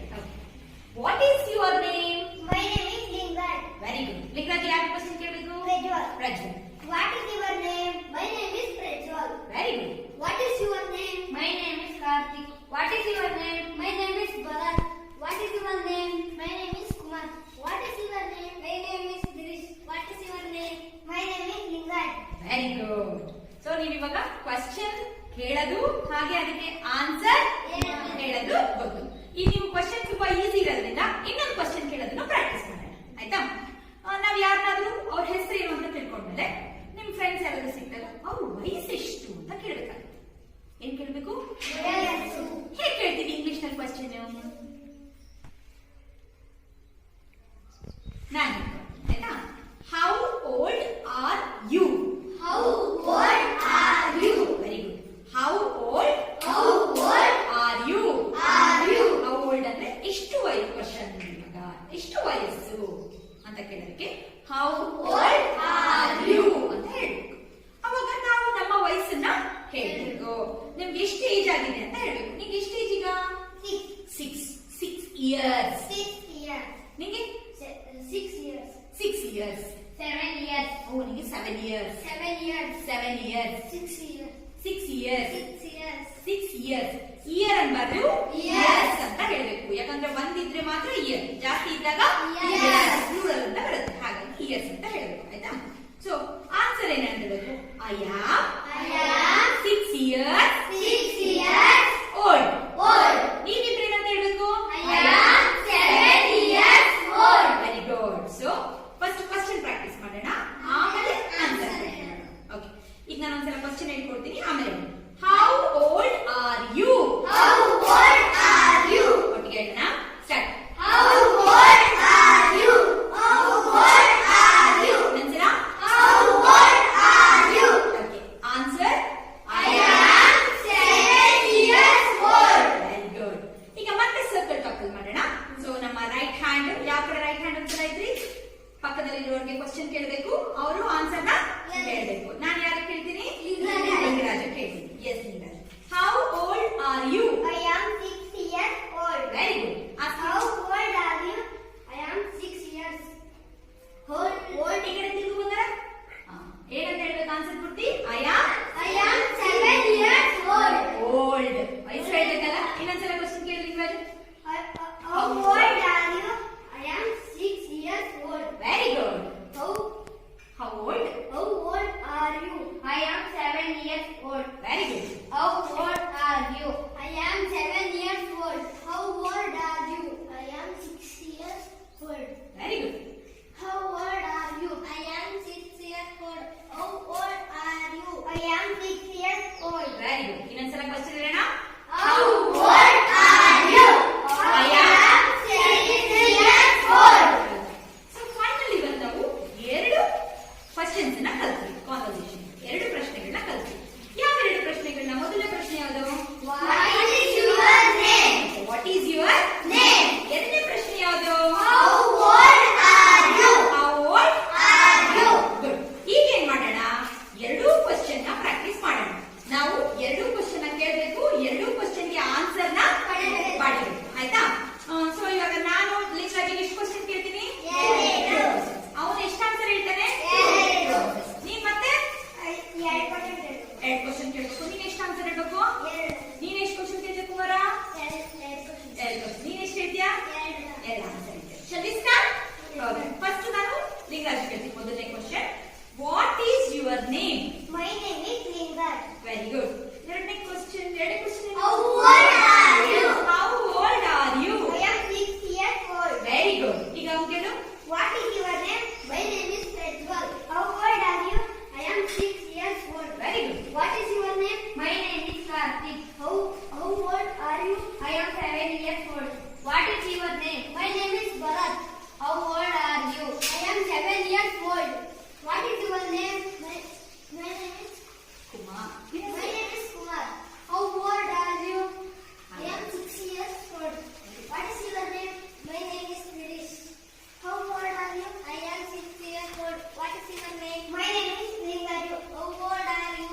ಅದಕ್ಕೆ ಆನ್ಸರ್ ಹೇಳೋದು ಗೊತ್ತು. ಈ ನೀವು ಕ್ವಶನ್ ತುಂಬಾ ಈಸಿ ಇರೋದ್ರಿಂದ ಇನ್ನೊಂದು ಕ್ವಶನ್ ಕೇಳೋದನ್ನ ಪ್ರಾಕ್ಟೀಸ್ ಮಾಡೋಣ, ಆಯ್ತಾ? ನಾವ್ ಯಾರನ್ನಾದ್ರೂ ಅವ್ರ ಹೆಸರು ಏನು ಅಂತ ತಿಳ್ಕೊಂಡ್ಮೇಲೆ ನಿಮ್ ಫ್ರೆಂಡ್ಸ್ ಯಾರಾದ್ರೂ ಸಿಕ್ತಾಗ ಅವ್ರ ವಯಸ್ಸೆಷ್ಟು ಅಂತ ಕೇಳ್ಬೇಕಾಗುತ್ತೆ. ಏನ್ ಕೇಳ್ಬೇಕು? ಹೇಗೆ ಕೇಳ್ತೀವಿ ಇಂಗ್ಲಿಷ್ ನಲ್ಲಿ ಕ್ವಶನ್? ನಾನು ಆಯ್ತಾ? How old are you? Very good. How old are you? How old ಅಂದ್ರೆ ಎಷ್ಟು ವಯಸ್ಸು, ಕ್ವಶನ್ ಎಷ್ಟು ವಯಸ್ಸು ಅಂತ ಕೇಳೋದಕ್ಕೆ ಹೌ ಓಲ್ಡ್ ಆರ್ ಯು ಅಂತ ಹೇಳ್ಬೇಕು. ಅವಾಗ ನಾವು ನಮ್ಮ ವಯಸ್ಸನ್ನ ಹೇಳ್ಬೇಕು. ನಿಮ್ಗೆ ಎಷ್ಟು ಏಜ್ ಆಗಿದೆ ಅಂತ ಹೇಳ್ಬೇಕು. ನಿಮ್ಗೆ ಎಷ್ಟು ಏಜ್ ಈಗ? 6 ಇಯರ್ಸ್. ನಿಮಗೆ 6 ಇಯರ್ಸ್. 7 years. ಓ, ನಿಮಗೆ 7 years. 7 years. 7 years. 6 years. 6 years. 6 years. 6 years. Year ಅನ್ಬಾರ್ದು, Years ಅಂತ ಹೇಳ್ಬೇಕು. ಯಾಕಂದ್ರೆ ಒಂದಿದ್ರೆ ಮಾತ್ರ ಇಯರ್, ಜಾಸ್ತಿ ಇದ್ದಾಗ Years. ಪ್ಲೂರಲ್ ಅಂತ ಬರುತ್ತೆ. ಹಾಗಾಗಿ ಇಯರ್ಸ್ ಅಂತ ಹೇಳ್ಬೇಕು, ಆಯ್ತಾ? ಸೊ ಆನ್ಸರ್ ಏನ್ ಹೇಳ್ಬೇಕು? I am 6 years 6 years old. old. ನೀವಿಬ್ರೇನಂತ ಹೇಳ್ಬೇಕು? I am 7 years old. Very good. So first question practice ಮಾಡೋಣ, ಆಮೇಲೆ ಆನ್ಸರ್. ಓಕೆ, ಈಗ ನಾನು ಒಂದ್ಸಲ ಕ್ವಶನ್ ಹೇಳ್ಕೊಡ್ತೀನಿ, ಆಮೇಲೆ how old are you? How old are you? ಒಟ್ಟಿಗೆ ಹೇಳೋಣ. Start. How old are you? How old are you? ನಂತರ How old are you? Okay, answer I am 7 years old. Very good. ಈಗ ಮತ್ತೆ ಸರ್ಕಲ್ ಟಾಕಲ್ ಮಾಡೋಣ. So ನಮ್ಮ right hand, ಯಾವ ಕಡೆ right hand ಅಂತ ಇದ್ರಿ, ಪಕ್ಕದಲ್ಲಿರುವವರಿಗೆ ಕ್ವಶನ್ ಕೇಳಬೇಕು, ಅವರು ಆನ್ಸರ್ ನ ಹೇಳ್ಬೇಕು. ನಾನು ಯಾರಿಗೆ ಕೇಳ್ತೀನಿ? ಲಿಂಗರಾಜ್ ಕೇಳ್ತೀನಿ. Yes Lingaraj. How old are you? I am 6 years old. Very good. How old are you? I am 6 years old. Old ಈ ಕಡೆ ತಿರುಗು ಬಂದಾರ, ಏನಂತ ಹೇಳ್ಬೇಕು ಆನ್ಸರ್ ಪೂರ್ತಿ? I am I am 7 years old. Old. ವಯಸ್ಸು ಹೇಳ್ಬೇಕಲ್ಲ. ಇನ್ನೊಂದ್ಸಲ ಕ್ವಶನ್ ಕೇಳಿ Lingaraj. How old are you? I am 6 years old. Very good. How how old? old are you? I am 7 years old. Very good. How old are you? I am 7 years old. How old are you? I am 6 years old. Very good. How old are you? I am 6 years old. How old are you? I am 6 years old. Very good. ಇನ್ನೊಂದ್ಸಲ question ಹೇಳೋಣ. How old are you? I am 6 years old. So final ಇವತ್ತು ನಾವು ಎರಡು questions ನ ಕಲ್ತ್ವಿ. Conversation ಎರಡು ಪ್ರಶ್ನೆಗಳನ್ನ ಕಲ್ತ್ವಿ. ಯಾವ ಎರಡು ಪ್ರಶ್ನೆಗಳನ್ನ? ಮೊದಲನೇ ಪ್ರಶ್ನೆ ಯಾವುದು? What is your name? What is your Name. ಎರಡನೇ ಪ್ರಶ್ನೆ ಯಾವುದು? How old are you? How old Are you? Good. ಈಗ ಏನ್ ಮಾಡೋಣ? ಎರಡೂ ಕ್ವಶನ್ ನ ಪ್ರಾಕ್ಟೀಸ್ ಮಾಡೋಣ. ನಾವು ಎರಡೂ ಕ್ವಶನ್ ನ ಕೇಳಬೇಕು, ಎರಡೂ ಕ್ವಶನ್ ಗೆ ಆನ್ಸರ್ ನ ಮಾಡಬೇಕು, ಆಯ್ತಾ? ಸೊ ಇವಾಗ ನಾನು ಲಿಂಗರಾಜಿಗೆ ಎಷ್ಟು ಕ್ವಶನ್ ಕೇಳ್ತೀನಿ? ಎರಡು. ಅವನು ಎಷ್ಟು ಆನ್ಸರ್ ಹೇಳ್ತಾನೆ? ಎರಡು. ನೀನ್ ಮತ್ತೆ ಎರಡು question ಕೇಳು. ಎರಡು ಕ್ವಶನ್ ಕೇಳ್ಬೇಕು. ನೀನ್ ಎಷ್ಟು ಆನ್ಸರ್ ಹೇಳ್ಬೇಕು? ಎರಡು. ನೀನ್ ಎಷ್ಟು ಕ್ವಶನ್ ಕೇಳ್ತೀಯ ಕುಮಾರ? ಎರಡು question. ಎರಡು ಕ್ವಶನ್. ನೀನ್ ಎಷ್ಟು ಹೇಳ್ತೀಯಾ? ಎರಡು. ಎರಡು ಆನ್ಸರ್ ಹೇಳ್ತೀಯ. Shall we start? Okay. First ನಾನು ಲಿಂಗರಾಜ್ ಕೇಳ್ತೀನಿ. ಮೊದಲನೇ question, what is your name? My name is Lingard. Very good. ಎರಡನೇ question How old are you? How old are you? I am 6 years old. Very good. ಈಗ ಅವ್ನು ಕೇಳು. What is your name? My name is Prajwal. How old are you? I am 6 years old. Very good. What is your name? My name is Karthik. How old are you? I am 7 years old. What is your name? My name is Bharat. How old are you? I am 7 years old. What is your name? My name is Kumar. My name is Kumar. How old are you? I am 6 years old. What is your name? My name is Girish. How old are you? I am 6 years old. What is your name? My name is Lingaju. How old are you?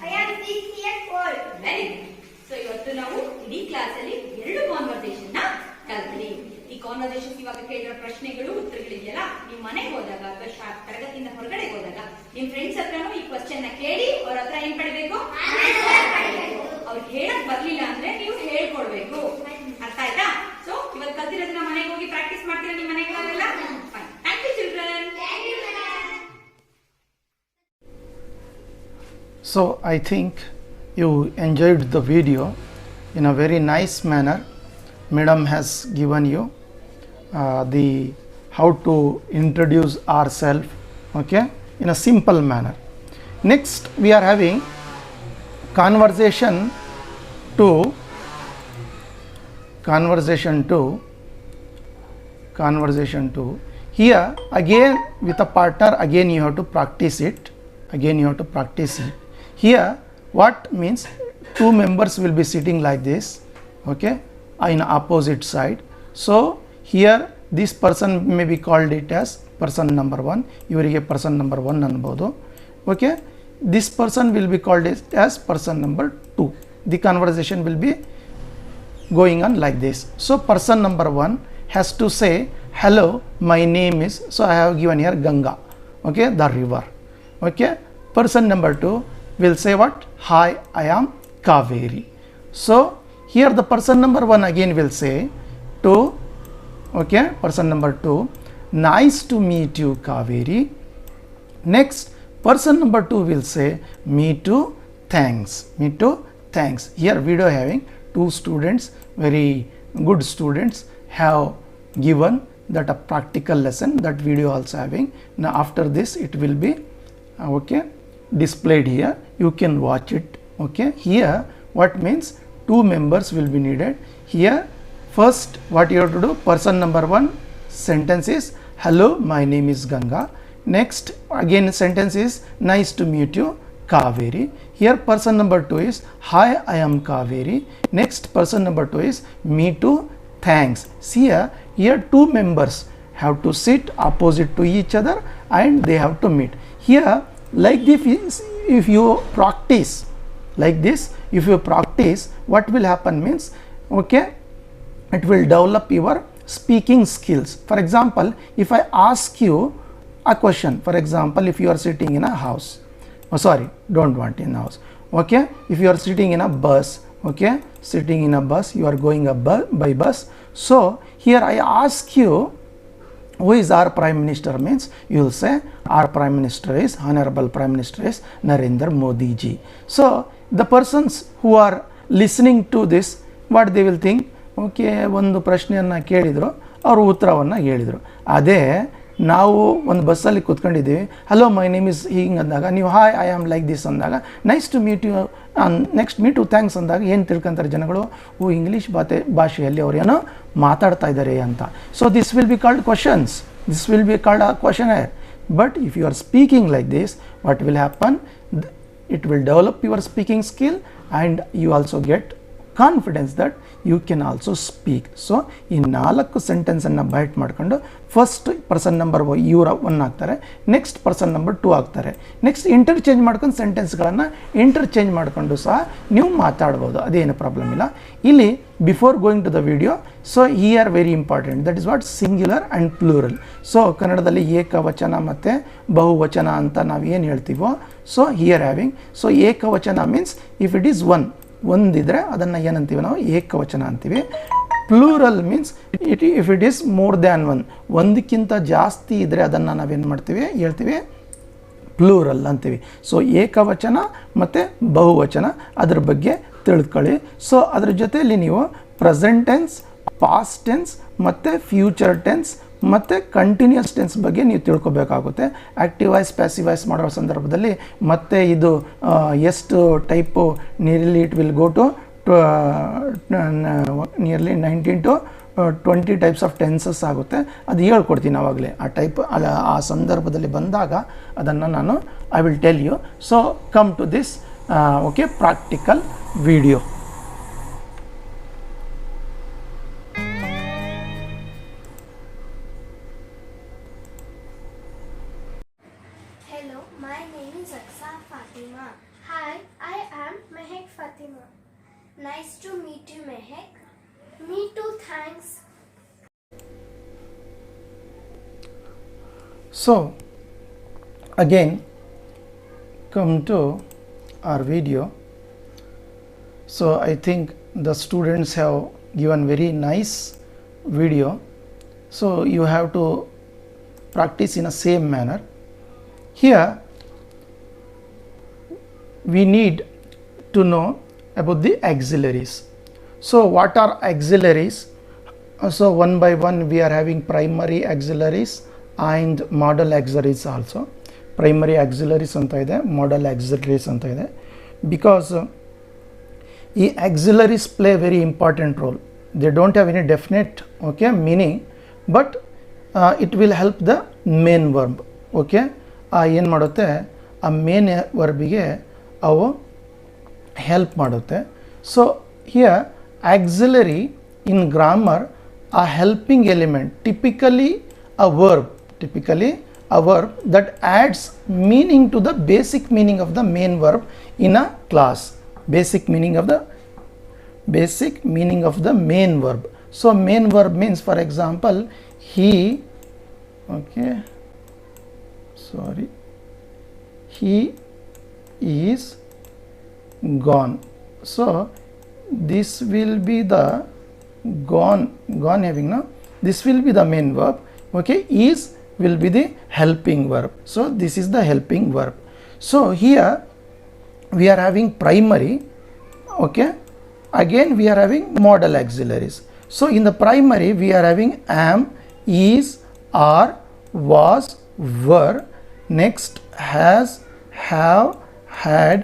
I am 6 years old. Very good. So ಇವತ್ತು ನಾವು ಇಡೀ class ಅಲ್ಲಿ ಎರಡು conversation ನ ಕಲ್ತ್ವಿ. ಈ conversation ಇವಾಗ ಕೇಳಿರೋ ಪ್ರಶ್ನೆಗಳು ಉತ್ತರಗಳಿದೆಯಲ್ಲ, ನೀವು ಮನೆಗೆ ಹೋದಾಗ ಅಥವಾ ತರಗತಿಯಿಂದ ಹೊರಗಡೆ ಹೋದಾಗ ನಿಮ್ ಫ್ರೆಂಡ್ಸ್ ಹತ್ರನೂ ಈ ಕ್ವಶನ್ ನ ಕೇಳಿ ಅವ್ರ ಹತ್ರ ಏನ್ ಪಡಿಬೇಕು? ಅವ್ರಿಗೆ ಹೇಳಕ್ ಬರ್ಲಿಲ್ಲ ಅಂದ್ರೆ ನೀವು ಹೇಳ್ಕೊಡ್ಬೇಕು. ಅರ್ಥ ಆಯ್ತಾ? ಸೊ ಇವತ್ತು ಕಲ್ತಿರೋದನ್ನ ಮನೆಗೆ ಹೋಗಿ ಪ್ರಾಕ್ಟೀಸ್ ಮಾಡ್ತೀರಾ ನಿಮ್ಮ ಮನೆಗಳಲ್ಲೆಲ್ಲ? Fine. Thank you children. Thank you, madam. So I think you enjoyed the video in a very nice manner. Madam has given you the how to introduce ourselves, okay, in a simple manner. Next we are having conversation 2. Here again with a partner, again you have to practice it. Here what means, two members will be sitting like this, okay, in opposite side. So here this person may be called it as person number 1, ಇವರಿಗೆ person number 1 ಅನ್ಬೋದು, okay. This person will be called as person number 2. The conversation will be going on like this. So person number 1 has to say, hello, my name is, so I have given here Ganga, okay, the river, okay. Person number 2 will say what? Hi, I am Kaveri. So here the person number 1 again will say to, okay, person number 2, nice to meet you, Kaveri. Next person number 2 will say, me too, thanks. Here video having two students, very good students, have given that a practical lesson, that video also having. Now after this it will be okay displayed here, you can watch it, okay. Here what means, two members will be needed. Here first what you have to do, person number 1 sentence is, hello, my name is Ganga. Next again sentence is, nice to meet you, Kaveri. Here person number 2 is, hi, I am Kaveri. Next person number 2 is, me too, thanks. See here two members have to sit opposite to each other and they have to meet. Here like this, if you practice like this, what will happen means, okay, it will develop your speaking skills. For example, if I ask you a question, for example, if you are sitting in a house, don't want in a house, okay, if you are sitting in a bus, okay, you are going by bus. So here I ask you, who is our prime minister, means you will say our prime minister is, honorable prime minister is Narendra Modi ji. So the persons who are listening to this, what they will think, okay, ಒಂದು ಪ್ರಶ್ನೆಯನ್ನು ಕೇಳಿದರು, ಅವರು ಉತ್ತರವನ್ನು ಹೇಳಿದರು. ಅದೇ ನಾವು ಒಂದು ಬಸ್ಸಲ್ಲಿ ಕೂತ್ಕೊಂಡಿದ್ದೀವಿ, ಹಲೋ ಮೈ ನೇಮ್ ಇಸ್ ಹಿಂಗೆ ಅಂದಾಗ, ನೀವು hi I am like this ಅಂದಾಗ, nice to meet you, next meet you thanks ಅಂದಾಗ ಏನು ತಿಳ್ಕೊಂತಾರೆ ಜನಗಳು, ಓ ಇಂಗ್ಲೀಷ್ ಭಾಷೆಯಲ್ಲಿ ಅವ್ರು ಏನೋ ಮಾತಾಡ್ತಾ ಇದ್ದಾರೆ ಅಂತ. So this will be called questions, this will be called a questioner. But if you are speaking like this, what will happen, it will develop your speaking skill and you also get confidence that you can also speak. So ಈ 4 sentence ಅನ್ನು byte ಮಾಡ್ಕೊಂಡು first person number ಇವರ 1 ಆಗ್ತಾರೆ, next person number 2 ಆಗ್ತಾರೆ. Next interchange ಮಾಡ್ಕೊಂಡು ಸೆಂಟೆನ್ಸ್ಗಳನ್ನು interchange ಮಾಡಿಕೊಂಡು ಸಹ ನೀವು ಮಾತಾಡ್ಬೋದು, ಅದೇನು ಪ್ರಾಬ್ಲಮ್ ಇಲ್ಲ. ಇಲ್ಲಿ before going to the video, so here very important, that is what singular and plural. So ಕನ್ನಡದಲ್ಲಿ ಏಕವಚನ ಮತ್ತು ಬಹುವಚನ ಅಂತ ನಾವು ಏನು ಹೇಳ್ತೀವೋ, ಸೊ ಹಿಯರ್ ಹ್ಯಾವಿಂಗ್, ಸೊ ಏಕವಚನ ಮೀನ್ಸ್ ಇಫ್ ಇಟ್ ಈಸ್ ಒಂದಿದ್ರೆ ಅದನ್ನು ಏನಂತೀವಿ ನಾವು, ಏಕವಚನ ಅಂತೀವಿ. Plural means if it is more than ಒಂದಕ್ಕಿಂತ ಜಾಸ್ತಿ ಇದ್ದರೆ ಅದನ್ನು ನಾವೇನು ಮಾಡ್ತೀವಿ, ಹೇಳ್ತೀವಿ ಪ್ಲೂರಲ್ ಅಂತೀವಿ. ಸೊ ಏಕವಚನ ಮತ್ತು ಬಹುವಚನ ಅದ್ರ ಬಗ್ಗೆ ತಿಳ್ಕೊಳ್ಳಿ. ಸೊ ಅದ್ರ ಜೊತೆಯಲ್ಲಿ ನೀವು ಪ್ರೆಸೆಂಟ್ ಟೆನ್ಸ್, ಪಾಸ್ಟ್ ಟೆನ್ಸ್ ಮತ್ತು ಫ್ಯೂಚರ್ ಟೆನ್ಸ್ ಮತ್ತು ಕಂಟಿನ್ಯೂಸ್ ಟೆನ್ಸ್ ಬಗ್ಗೆ ನೀವು ತಿಳ್ಕೊಬೇಕಾಗುತ್ತೆ. ಆ್ಯಕ್ಟಿವ್ ವಾಯ್ಸ್, ಪ್ಯಾಸಿವ್ ವಾಯ್ಸ್ ಮಾಡೋ ಸಂದರ್ಭದಲ್ಲಿ ಮತ್ತೆ ಇದು ಎಷ್ಟು type, nearly it will go to nearly 19 to 20 types of tenses ಆಗುತ್ತೆ. ಅದು ಹೇಳ್ಕೊಡ್ತೀನಿ ಆವಾಗಲೇ, ಆ ಟೈಪ್ ಆ ಸಂದರ್ಭದಲ್ಲಿ ಬಂದಾಗ ಅದನ್ನು ನಾನು I will tell you. So come to this okay practical video. Hello, my name is Aksa Fatima. Hi, I am Mehek Fatima. Nice to meet you, Mehek. Me too, thanks. So again come to our video. So I think the students have given very nice video, so you have to practice in a same manner. Here we need to know about the auxiliaries. So what are auxiliaries? So one by one we are having primary auxiliaries and model auxiliaries also. Primary auxiliaries anta ide, model auxiliaries anta ide, because ಈ auxiliaries play a very important role. They don't have any definite meaning, but it will help the main verb. ಏನು ಮಾಡುತ್ತೆ, ಆ main ವರ್ಬಿಗೆ ಅವು help ಮಾಡುತ್ತೆ. So here auxiliary in grammar a helping element, typically a verb that adds meaning to the basic meaning of the main verb in a class. Basic meaning of the main verb. So main verb means, for example, he is gone. So this will be the gone having, no, this will be the main verb. Is will be the helping verb. So this is the helping verb. So here we are having primary, again we are having model auxiliaries. So in the primary we are having am, is, are, was, were, next has, have, had,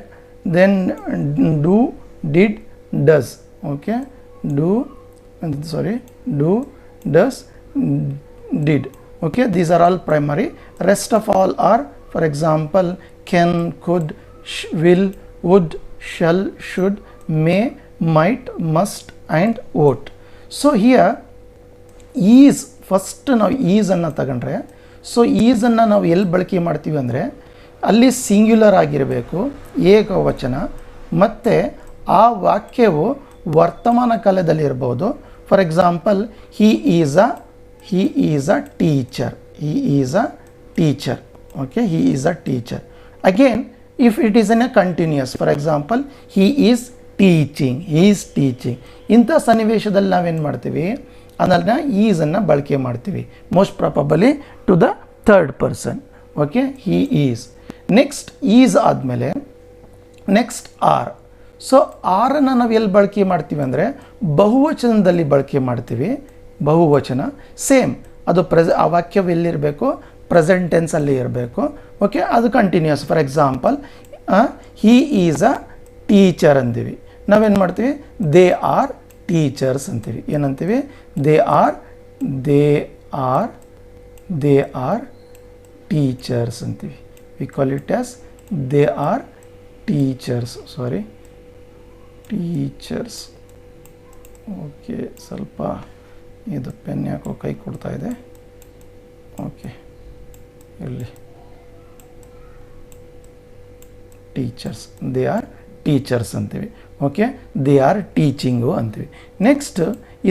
then do, did, does. Do, does, did. These are all primary. Rest of all are, for example, can, could, will, would, shall, should, may, might, must and ought. So here is, first ನಾವು is ಅನ್ನು ತಗೊಂಡ್ರೆ, so ಈಸನ್ನು ನಾವು ಎಲ್ಲಿ ಬಳಕೆ ಮಾಡ್ತೀವಿ ಅಂದರೆ ಅಲ್ಲಿ singular ಆಗಿರಬೇಕು, ಏಕವಚನ, ಮತ್ತು ಆ ವಾಕ್ಯವು ವರ್ತಮಾನ ಕಾಲದಲ್ಲಿ ಇರ್ಬೋದು. For example, he is a teacher. He is a teacher. Again, if it is in a continuous, for example, he is teaching. ಇಂಥ ಸನ್ನಿವೇಶದಲ್ಲಿ ನಾವೇನು ಮಾಡ್ತೀವಿ, ಅದನ್ನು ಈಸನ್ನು ಬಳಕೆ ಮಾಡ್ತೀವಿ, most probably to the third person. He is. Next is ಆದಮೇಲೆ next are. So ಆರನ್ನು ನಾವು ಎಲ್ಲಿ ಬಳಕೆ ಮಾಡ್ತೀವಿ ಅಂದರೆ ಬಹುವಚನದಲ್ಲಿ ಬಳಕೆ ಮಾಡ್ತೀವಿ. ಬಹುವಚನ ಸೇಮ್, ಅದು ಆ ವಾಕ್ಯವು ಎಲ್ಲಿರಬೇಕು, ಪ್ರೆಸೆಂಟ್ ಟೆನ್ಸಲ್ಲಿ ಇರಬೇಕು. ಅದು continuous. For example, he is a teacher ಅಂತೀವಿ, ನಾವೇನು ಮಾಡ್ತೀವಿ, ದೇ ಆರ್ ಟೀಚರ್ಸ್ ಅಂತೀವಿ. ಏನಂತೀವಿ, ದೇ ಆರ್ ಟೀಚರ್ಸ್ ಅಂತೀವಿ. We call it as they are teachers. Teachers. ಸ್ವಲ್ಪ ಇದು ಪೆನ್ ಯಾಕೋ ಕೈ ಕೊಡ್ತಾ ಇದೆ. ಇಲ್ಲಿ ಟೀಚರ್ಸ್, ದೇ ಆರ್ ಟೀಚರ್ಸ್ ಅಂತೀವಿ. ದೇ ಆರ್ ಟೀಚಿಂಗು ಅಂತೀವಿ. ನೆಕ್ಸ್ಟ್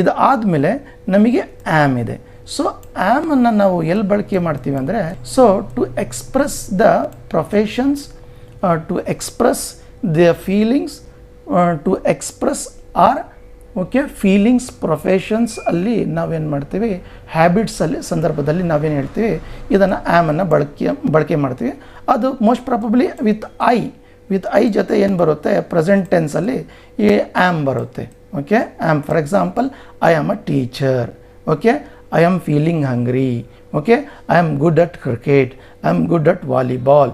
ಇದು ಆದಮೇಲೆ ನಮಗೆ ಆ್ಯಮ್ ಇದೆ. ಸೊ ಆ್ಯಮನ್ನು ನಾವು ಎಲ್ಲಿ ಬಳಕೆ ಮಾಡ್ತೀವಿ ಅಂದರೆ, so to express the professions, to express the feelings, to express our feelings, professions ಅಲ್ಲಿ ನಾವೇನು ಮಾಡ್ತೀವಿ, ಹ್ಯಾಬಿಟ್ಸಲ್ಲಿ ಸಂದರ್ಭದಲ್ಲಿ ನಾವೇನು ಹೇಳ್ತೀವಿ, ಇದನ್ನು ಆ್ಯಮನ್ನು ಬಳಕೆ ಮಾಡ್ತೀವಿ. ಅದು ಮೋಸ್ಟ್ ಪ್ರಾಬಬ್ಲಿ ವಿತ್ ಐ ಜೊತೆ ಏನು ಬರುತ್ತೆ, ಪ್ರೆಸೆಂಟ್ ಟೆನ್ಸಲ್ಲಿ ಈ ಆ್ಯಮ್ ಬರುತ್ತೆ. Am, for example, I am a teacher. I am feeling hungry. I am good at cricket. I am good at volleyball.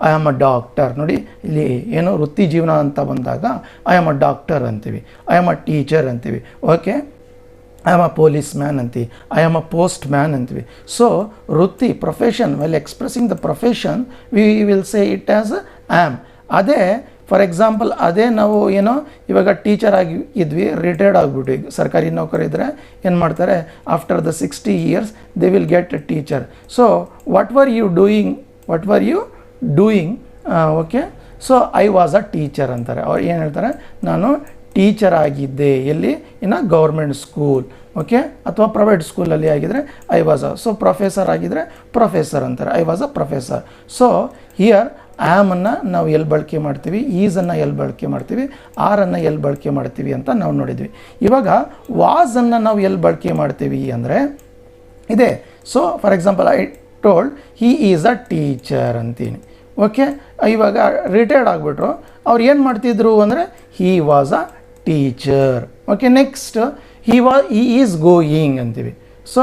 I am a doctor. ನೋಡಿ, ಇಲ್ಲಿ ಏನೋ ವೃತ್ತಿ ಜೀವನ ಅಂತ ಬಂದಾಗ ಐ ಆಮ್ ಅ ಡಾಕ್ಟರ್ ಅಂತೀವಿ, ಐ ಆಮ್ ಅ ಟೀಚರ್ ಅಂತೀವಿ. I am a policeman ಅಂತೀವಿ, I am a postman ಅಂತೀವಿ. ಸೊ ವೃತ್ತಿ, profession, well expressing the profession we will say it as am. ಅದೇ ಫಾರ್ ಎಕ್ಸಾಂಪಲ್, ಅದೇ ನಾವು ಏನೋ ಇವಾಗ ಟೀಚರ್ ಆಗಿ ಇದ್ವಿ, ರಿಟೈರ್ಡ್ ಆಗಿಬಿಟ್ಟು ಈಗ ಸರ್ಕಾರಿ ನೌಕರಿ ಇದ್ದರೆ ಏನು ಮಾಡ್ತಾರೆ, after the 60 years they will get a teacher. So what were you doing, so I was a teacher ಅಂತಾರೆ. ಅವ್ರು ಏನು ಹೇಳ್ತಾರೆ, ನಾನು ಟೀಚರ್ ಆಗಿದ್ದೆ. ಎಲ್ಲಿ, ಇನ್ನು ಗೌರ್ಮೆಂಟ್ ಸ್ಕೂಲ್, ಅಥವಾ ಪ್ರೈವೇಟ್ ಸ್ಕೂಲಲ್ಲಿ ಆಗಿದ್ದರೆ I was a. So professor ಆಗಿದ್ದರೆ ಪ್ರೊಫೆಸರ್ ಅಂತಾರೆ, I was a professor. So here ಆ್ಯಮನ್ನು ನಾವು ಎಲ್ಲಿ ಬಳಕೆ ಮಾಡ್ತೀವಿ, ಈಸನ್ನು ಎಲ್ಲಿ ಬಳಕೆ ಮಾಡ್ತೀವಿ, ಆರನ್ನು ಎಲ್ಲಿ ಬಳಕೆ ಮಾಡ್ತೀವಿ ಅಂತ ನಾವು ನೋಡಿದ್ವಿ. ಇವಾಗ ವಾಸನ್ನು ನಾವು ಎಲ್ಲಿ ಬಳಕೆ ಮಾಡ್ತೀವಿ ಅಂದರೆ ಇದೆ. So for example, I told he is a teacher ಅಂತೀನಿ. ಓಕೆ, ಇವಾಗ ರಿಟೈರ್ಡ್ ಆಗಿಬಿಟ್ರು. ಅವ್ರು ಏನು ಮಾಡ್ತಿದ್ರು ಅಂದರೆ he was a teacher. Okay, next he is going ಅಂತೀವಿ. ಸೊ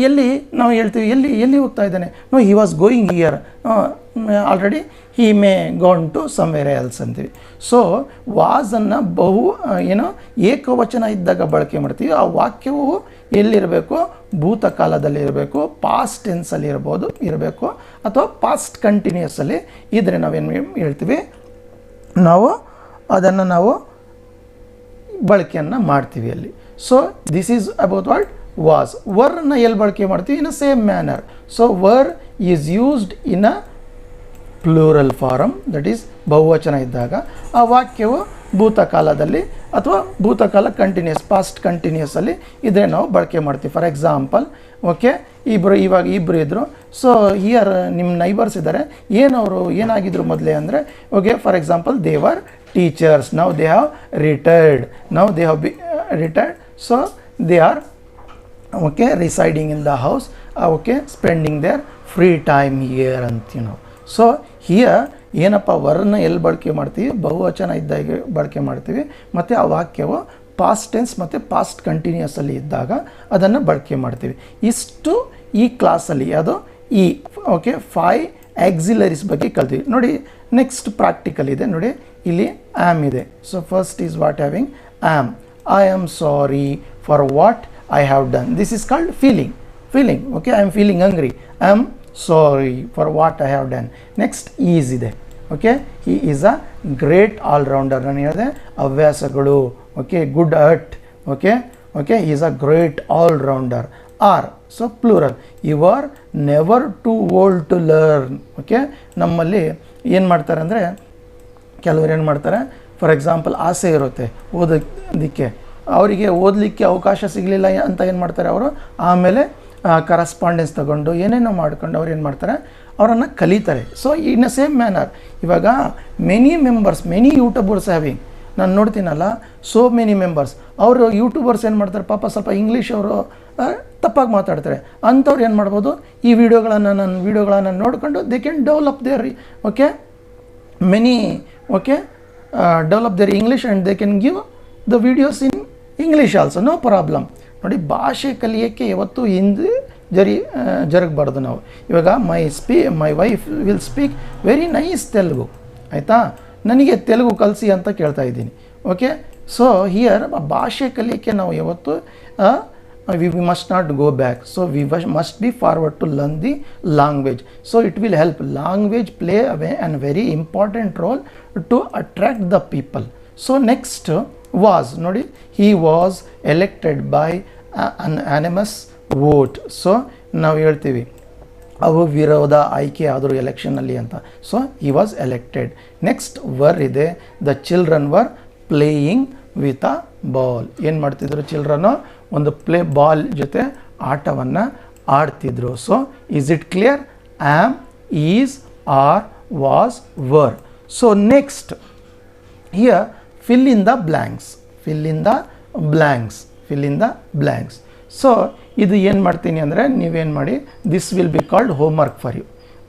ಎಲ್ಲಿ ನಾವು ಹೇಳ್ತೀವಿ ಎಲ್ಲಿ ಹೋಗ್ತಾ ಇದ್ದಾನೆ, no he was going here, already he may gone to somewhere else ಅಂತೀವಿ. ಸೊ ವಾಸನ್ನು ಏಕವಚನ ಇದ್ದಾಗ ಬಳಕೆ ಮಾಡ್ತೀವಿ. ಆ ವಾಕ್ಯವು ಎಲ್ಲಿರಬೇಕು, ಭೂತಕಾಲದಲ್ಲಿ ಇರಬೇಕು, ಪಾಸ್ಟ್ ಟೆನ್ಸಲ್ಲಿ ಇರಬೇಕು ಅಥವಾ ಪಾಸ್ಟ್ ಕಂಟಿನ್ಯೂಸಲ್ಲಿ ಇದ್ದರೆ ನಾವೇನು ಹೇಳ್ತೀವಿ, ನಾವು ಬಳಕೆಯನ್ನು ಮಾಡ್ತೀವಿ ಅಲ್ಲಿ. So this is about what was. ವರ್ನ ಎಲ್ಲಿ ಬಳಕೆ ಮಾಡ್ತೀವಿ, in a same manner. So were is used in a plural form, that is ಬಹುವಚನ ಇದ್ದಾಗ ಆ ವಾಕ್ಯವು ಭೂತಕಾಲದಲ್ಲಿ ಅಥವಾ ಭೂತಕಾಲ ಕಂಟಿನ್ಯೂಸ್ ಪಾಸ್ಟ್ ಕಂಟಿನ್ಯೂಸಲ್ಲಿ ಇದ್ರೆ ನಾವು ಬಳಕೆ ಮಾಡ್ತೀವಿ. ಫಾರ್ ಎಕ್ಸಾಂಪಲ್, ಓಕೆ, ಇವಾಗ ಇಬ್ಬರು ಇದ್ದರು. ಸೊ ಹಿಯರ್ ನಿಮ್ಮ ನೈಬರ್ಸ್ ಇದ್ದಾರೆ, ಏನಾಗಿದ್ರು ಮೊದಲೇ ಅಂದರೆ, okay, for example they were teachers, now they have retired, so they are okay residing in the house, okay spending their free time here ಅಂತೀವಿ ನಾವು. ಸೊ ಹಿಯರ್ ಏನಪ್ಪ, ವರ್ನ ಎಲ್ಲಿ ಬಳಕೆ ಮಾಡ್ತೀವಿ, ಬಹುವಚನ ಇದ್ದಾಗ ಬಳಕೆ ಮಾಡ್ತೀವಿ, ಮತ್ತು ಆ ವಾಕ್ಯವು ಪಾಸ್ಟ್ ಟೆನ್ಸ್ ಮತ್ತು ಪಾಸ್ಟ್ ಕಂಟಿನ್ಯೂಸಲ್ಲಿ ಇದ್ದಾಗ ಅದನ್ನು ಬಳಕೆ ಮಾಡ್ತೀವಿ. ಇಷ್ಟು ಈ ಕ್ಲಾಸಲ್ಲಿ ಅದು ಓಕೆ 5 ಆಕ್ಸಿಲರೀಸ್ ಬಗ್ಗೆ ಕಲ್ತೀವಿ. ನೋಡಿ, ನೆಕ್ಸ್ಟ್ ಪ್ರಾಕ್ಟಿಕಲ್ ಇದೆ ನೋಡಿ, ಇಲ್ಲಿ ಆಮ್ ಇದೆ. So first is what having am. I am sorry for what I have done. This is called feeling. Okay, I am feeling hungry. I am sorry for what I have done. Next is ಇದೆ. Okay, he is a great all-rounder. ನಾನು ಹೇಳಿದೆ ಹವ್ಯಾಸಗಳು. Okay, good at. Okay, he is a great all-rounder. Are, so plural. You are never too old to learn. Okay, ನಮ್ಮಲ್ಲಿ ಏನು ಮಾಡ್ತಾರೆ ಅಂದರೆ, ಕೆಲವರು ಏನು ಮಾಡ್ತಾರೆ, ಫಾರ್ ಎಕ್ಸಾಂಪಲ್ ಆಸೆ ಇರುತ್ತೆ ಓದೋದಕ್ಕೆ, ಅವರಿಗೆ ಓದಲಿಕ್ಕೆ ಅವಕಾಶ ಸಿಗಲಿಲ್ಲ ಅಂತ ಏನು ಮಾಡ್ತಾರೆ ಅವರು, ಆಮೇಲೆ ಕರಸ್ಪಾಂಡೆನ್ಸ್ ತಗೊಂಡು ಏನೇನೋ ಮಾಡ್ಕೊಂಡು ಅವ್ರು ಏನು ಮಾಡ್ತಾರೆ, ಅವರನ್ನು ಕಲಿತಾರೆ. So in a same manner ಇವಾಗ ಮೆನಿ ಯೂಟ್ಯೂಬರ್ಸ್ ಹ್ಯಾವಿಂಗ್, ನಾನು ನೋಡ್ತೀನಲ್ಲ, ಸೋ ಮೆನಿ ಮೆಂಬರ್ಸ್, ಅವರು ಯೂಟ್ಯೂಬರ್ಸ್ ಏನು ಮಾಡ್ತಾರೆ, ಪಾಪ ಸ್ವಲ್ಪ ಇಂಗ್ಲೀಷ್ ಅವರು ತಪ್ಪಾಗಿ ಮಾತಾಡ್ತಾರೆ. ಅಂಥವ್ರು ಏನು ಮಾಡ್ಬೋದು, ಈ ವಿಡಿಯೋಗಳನ್ನು ನೋಡಿಕೊಂಡು they can develop their develop their English and they can give the videos in English also, no problem. ನೋಡಿ, ಭಾಷೆ ಕಲಿಯೋಕ್ಕೆ ಯಾವತ್ತೂ ಹಿಂದೆ ಜರಗಬಾರ್ದು ನಾವು. ಇವಾಗ my wife will speak very nice Telugu, ಆಯಿತಾ, ನನಗೆ ತೆಲುಗು ಕಲಿಸಿ ಅಂತ ಕೇಳ್ತಾ ಇದ್ದೀನಿ. ಓಕೆ, ಸೊ ಹಿಯರ್ ಭಾಷೆ ಕಲಿಯೋಕ್ಕೆ ನಾವು ಯಾವತ್ತು we must not go back. So we must be forward to learn the language. So it will help. Language play a very important role to attract the people. So next was, ನೋಡಿ, he was elected by an anonymous vote. ಸೊ ನಾವು ಹೇಳ್ತೀವಿ ಅವು ವಿರೋಧ ಆಯ್ಕೆ ಆದರೂ ಎಲೆಕ್ಷನಲ್ಲಿ ಅಂತ. So he was elected. Next were ಇದೆ, the children were playing with a ball. ಏನು ಮಾಡ್ತಿದ್ರು ಚಿಲ್ಡ್ರನ್ನು, ಒಂದು ಬಾಲ್ ಜೊತೆ ಆಟವನ್ನು ಆಡ್ತಿದ್ರು. So is it clear? Am, is, are, was, were. So next here fill in the blanks. So ಇದು ಏನು ಮಾಡ್ತೀನಿ ಅಂದರೆ, ನೀವೇನು ಮಾಡಿ, this will be called homework for you.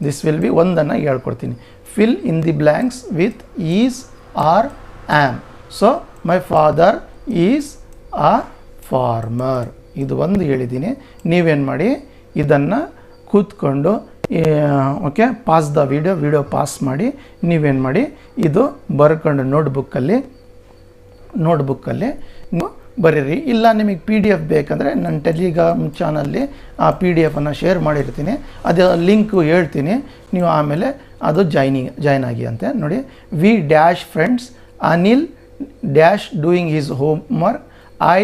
This will be ಒಂದನ್ನು ಹೇಳ್ಕೊಡ್ತೀನಿ. Fill in the blanks with is, are, am. So my father is a farmer. ಇದು ಒಂದು ಹೇಳಿದ್ದೀನಿ. ನೀವೇನು ಮಾಡಿ, ಇದನ್ನು ಕೂತ್ಕೊಂಡು okay pause the video pause ಮಾಡಿ ನೀವೇನು ಮಾಡಿ, ಇದು ಬರ್ಕೊಂಡು ನೋಟ್ಬುಕ್ಕಲ್ಲಿ ನೀವು ಬರೀರಿ. ಇಲ್ಲ ನಿಮಗೆ PDF ಬೇಕಂದರೆ ನನ್ನ ಟೆಲಿಗ್ರಾಮ್ ಚಾನಲ್ಲಿ ಆ PDF ಶೇರ್ ಮಾಡಿರ್ತೀನಿ, ಅದು ಲಿಂಕು ಹೇಳ್ತೀನಿ, ನೀವು ಆಮೇಲೆ ಅದು ಜಾಯ್ನ್ ಆಗಿ ಅಂತೆ. ನೋಡಿ, we dash friends, Anil dash doing his homework, I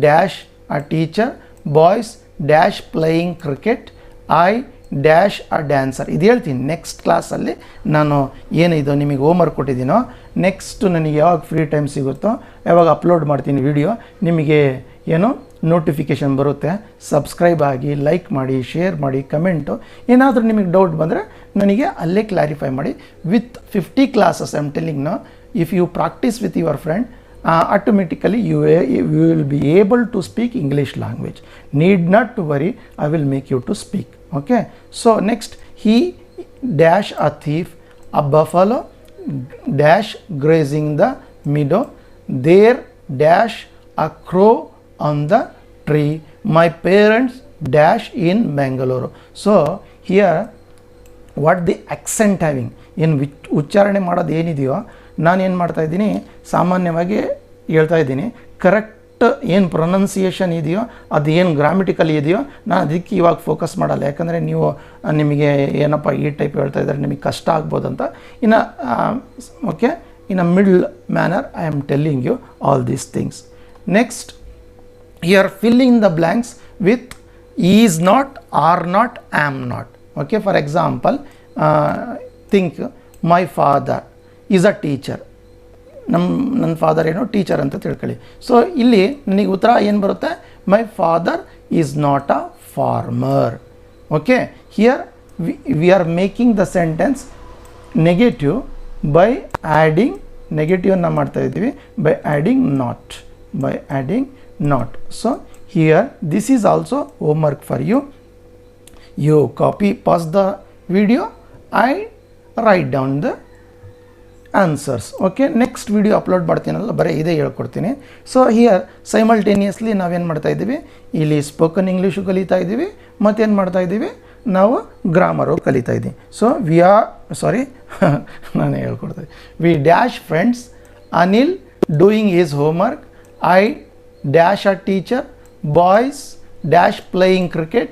dash a teacher, boys dash playing cricket, I dash a dancer. ಇದು ಹೇಳ್ತೀನಿ ನೆಕ್ಸ್ಟ್ ಕ್ಲಾಸಲ್ಲಿ. ನಾನು ಏನಿದು ನಿಮಗೆ ಹೋಮ್ವರ್ಕ್ ಕೊಟ್ಟಿದ್ದೀನೋ, ನೆಕ್ಸ್ಟು ನನಗೆ ಯಾವಾಗ ಫ್ರೀ ಟೈಮ್ ಸಿಗುತ್ತೋ ಯಾವಾಗ ಅಪ್ಲೋಡ್ ಮಾಡ್ತೀನಿ ವಿಡಿಯೋ, ನಿಮಗೆ ಏನೋ ನೋಟಿಫಿಕೇಷನ್ ಬರುತ್ತೆ. ಸಬ್ಸ್ಕ್ರೈಬ್ ಆಗಿ, ಲೈಕ್ ಮಾಡಿ, ಶೇರ್ ಮಾಡಿ, ಕಮೆಂಟು. ಏನಾದರೂ ನಿಮಗೆ ಡೌಟ್ ಬಂದರೆ ನನಗೆ ಅಲ್ಲೇ ಕ್ಲಾರಿಫೈ ಮಾಡಿ. With 50 classes I am telling now, if you practice with your friend, automatically you will be able to speak English language. Need not to worry, I will make you to speak. Okay, so next, he dash a thief, a buffalo dash grazing the meadow, there dash a crow on the tree, my parents dash in Bangalore. So here what the accent having ಏನು ಉಚ್ಚಾರಣೆ ಮಾಡೋದು ಏನಿದೆಯೋ ನಾನೇನು ಮಾಡ್ತಾಯಿದ್ದೀನಿ, ಸಾಮಾನ್ಯವಾಗಿ ಹೇಳ್ತಾ ಇದ್ದೀನಿ, correct ಏನು ಪ್ರೊನೌನ್ಸಿಯೇಷನ್ ಇದೆಯೋ ಅದು ಏನು ಗ್ರಾಮೆಟಿಕಲಿ ಇದೆಯೋ ನಾನು ಅದಕ್ಕೆ ಇವಾಗ ಫೋಕಸ್ ಮಾಡಲ್ಲ. ಯಾಕಂದರೆ ನೀವು ನಿಮಗೆ ಏನಪ್ಪ ಈ ಟೈಪ್ ಹೇಳ್ತಾ ಇದ್ದಾರೆ ನಿಮಗೆ ಕಷ್ಟ ಆಗ್ಬೋದು ಅಂತ. ಇನ್ನು okay, in a middle manner I am telling you all these things. Next, here filling the blanks with is not, are not, am not. Okay, for example, think my father is a teacher. ನನ್ನ father ಏನೋ teacher ಅಂತ ತಿಳ್ಕೊಳ್ಳಿ. So ಇಲ್ಲಿ ನನಗೆ ಉತ್ತರ ಏನು ಬರುತ್ತೆ, my father is not a farmer. Okay, here we are making the sentence negative by adding, ನೆಗೆಟಿವನ್ನು ಮಾಡ್ತಾ ಇದ್ದೀವಿ by adding not. So here this is also homework for you. You pause the video, I write down the answers. Okay, next video upload ಮಾಡ್ತೀನಲ್ಲ ಬರೀ ಇದೇ ಹೇಳ್ಕೊಡ್ತೀನಿ. So here simultaneously ನಾವೇನು ಮಾಡ್ತಾ ಇದ್ದೀವಿ, ಇಲ್ಲಿ ಸ್ಪೋಕನ್ ಇಂಗ್ಲೀಷು ಕಲಿತಾ ಇದ್ದೀವಿ, ಮತ್ತೇನು ಮಾಡ್ತಾ ಇದ್ದೀವಿ, ನಾವು ಗ್ರಾಮರು ಕಲಿತಾ ಇದ್ದೀವಿ. ಸೊ ನಾನೇ ಹೇಳ್ಕೊಡ್ತೀನಿ. We dash friends, Anil doing is homework, I dash a teacher, boys dash playing cricket,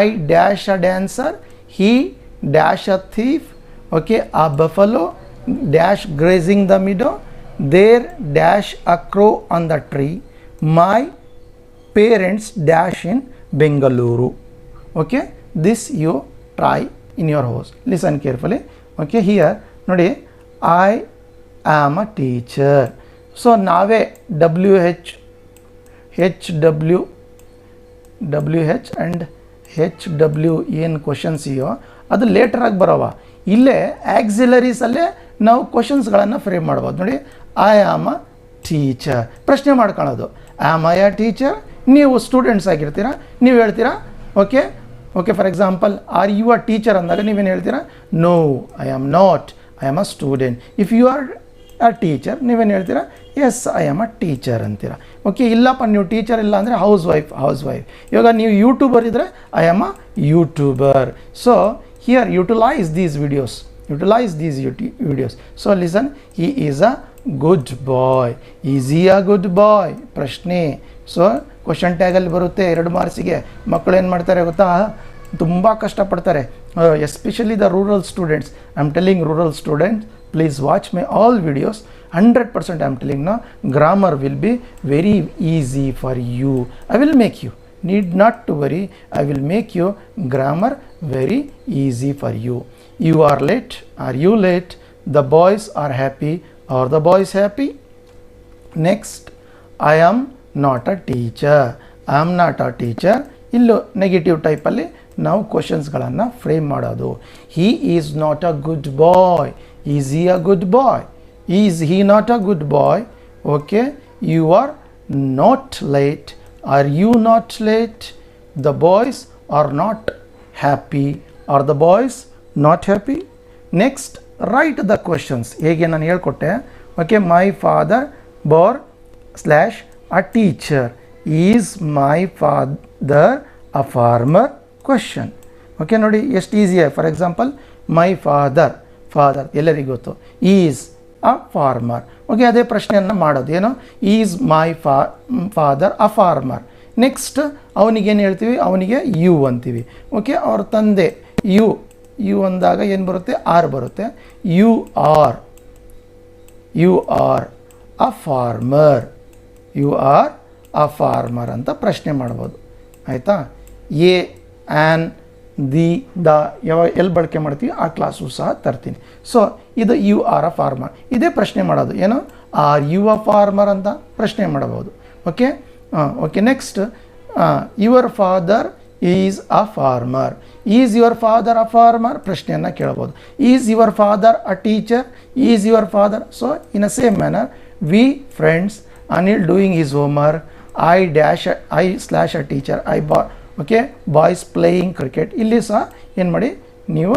I dash a dancer, he dash a thief, okay, a buffalo dash grazing the meadow, there dash a crow on the tree, my parents dash in Bengaluru. Okay, this you try in your house. Listen carefully. Okay, here nodi, I am a teacher. So nave WH and HW ಏನು questions ಇದೆಯೋ ಅದು ಲೇಟರಾಗಿ ಬರೋವ. ಇಲ್ಲೇ ಆಕ್ಸಿಲರೀಸಲ್ಲೇ ನಾವು ಕ್ವಶನ್ಸ್ಗಳನ್ನು frame ಮಾಡ್ಬೋದು. ನೋಡಿ, I am a teacher, ಪ್ರಶ್ನೆ ಮಾಡ್ಕೊಳ್ಳೋದು, ಆಮ್ ಐ ಅ ಟೀಚರ್. ನೀವು ಸ್ಟೂಡೆಂಟ್ಸ್ ಆಗಿರ್ತೀರಾ, ನೀವು ಹೇಳ್ತೀರಾ okay, for example are you a teacher ಅಂದಾಗ ನೀವೇನು ಹೇಳ್ತೀರಾ, no I am not, I am a student. If you are a teacher ನೀವೇನು ಹೇಳ್ತೀರಾ, yes I am a teacher ಅಂತೀರ. ಓಕೆ, ಇಲ್ಲಪ್ಪ ನೀವು ಟೀಚರ್ ಇಲ್ಲ ಅಂದರೆ ಹೌಸ್ ವೈಫ್. ಇವಾಗ ನೀವು ಯೂಟ್ಯೂಬರ್ ಇದ್ದರೆ I am a YouTuber. So here utilise these videos. So listen, he is a good boy. Is he a good boy ಪ್ರಶ್ನೆ. So question ಟ್ಯಾಗಲ್ಲಿ ಬರುತ್ತೆ 2 ಮಾರ್ಕ್ಸಿಗೆ. ಮಕ್ಕಳು ಏನು ಮಾಡ್ತಾರೆ ಗೊತ್ತಾ, ತುಂಬ ಕಷ್ಟಪಡ್ತಾರೆ, especially the rural students. I am telling rural students, please watch my all videos. 100% I am telling now, grammar will be very easy for you. I will make you, need not to worry, I will make you grammar very easy for you. You are late, are you late? The boys are happy, are the boys happy? Next, I am not a teacher, I am not a teacher. ಇಲ್ಲೂ negative ಟೈಪಲ್ಲಿ ನಾವು ಕ್ವಶನ್ಸ್ಗಳನ್ನು frame ಮಾಡೋದು. He is not a good boy. Is he a good boy? Is he not a good boy? Okay, you are not late. Are you not late? The boys are not happy. Are the boys not happy? Next, write the questions. ಹೇಗೆ ನಾನು ಹೇಳ್ಕೊಟ್ಟೆ. Okay, my father / a teacher. Is my father a farmer? Question. Okay, ನೋಡಿ ಎಷ್ಟು easy. For example, my father ಎಲ್ಲರಿಗೂ ಗೊತ್ತು, is a farmer. Okay, ಅದೇ ಪ್ರಶ್ನೆಯನ್ನು ಮಾಡೋದು ಏನು, is my father a farmer. Next ಅವನಿಗೇನು ಹೇಳ್ತೀವಿ, ಅವನಿಗೆ ಯು ಅಂತೀವಿ. ಓಕೆ, ಅವ್ರ ತಂದೆ ಯು ಅಂದಾಗ ಏನು ಬರುತ್ತೆ, ಆರ್ ಬರುತ್ತೆ. ಯು ಆರ್ ಅ ಫಾರ್ಮರ್, ಅಂತ ಪ್ರಶ್ನೆ ಮಾಡ್ಬೋದು. ಆಯಿತಾ. ಎ ಆ್ಯನ್ ದಿ ದ ಎಲ್ಲಿ ಬಳಕೆ ಮಾಡ್ತೀವಿ ಆ ಕ್ಲಾಸು ಸಹ ತರ್ತೀನಿ. ಸೊ ಇದು ಯು ಆರ್ ಅ ಫಾರ್ಮರ್, ಇದೇ ಪ್ರಶ್ನೆ ಮಾಡೋದು ಏನು, ಆರ್ ಯು ಅ ಫಾರ್ಮರ್ ಅಂತ ಪ್ರಶ್ನೆ ಮಾಡಬಹುದು. Okay, next, your father is a farmer. Is your father a farmer ಪ್ರಶ್ನೆಯನ್ನು ಕೇಳ್ಬೋದು. Is your father a teacher, is your father. So in a same manner, we friends, Anil doing is homework, I/a teacher, okay, boys playing cricket. ಇಲ್ಲಿ ಸಹ ಏನು ಮಾಡಿ, ನೀವು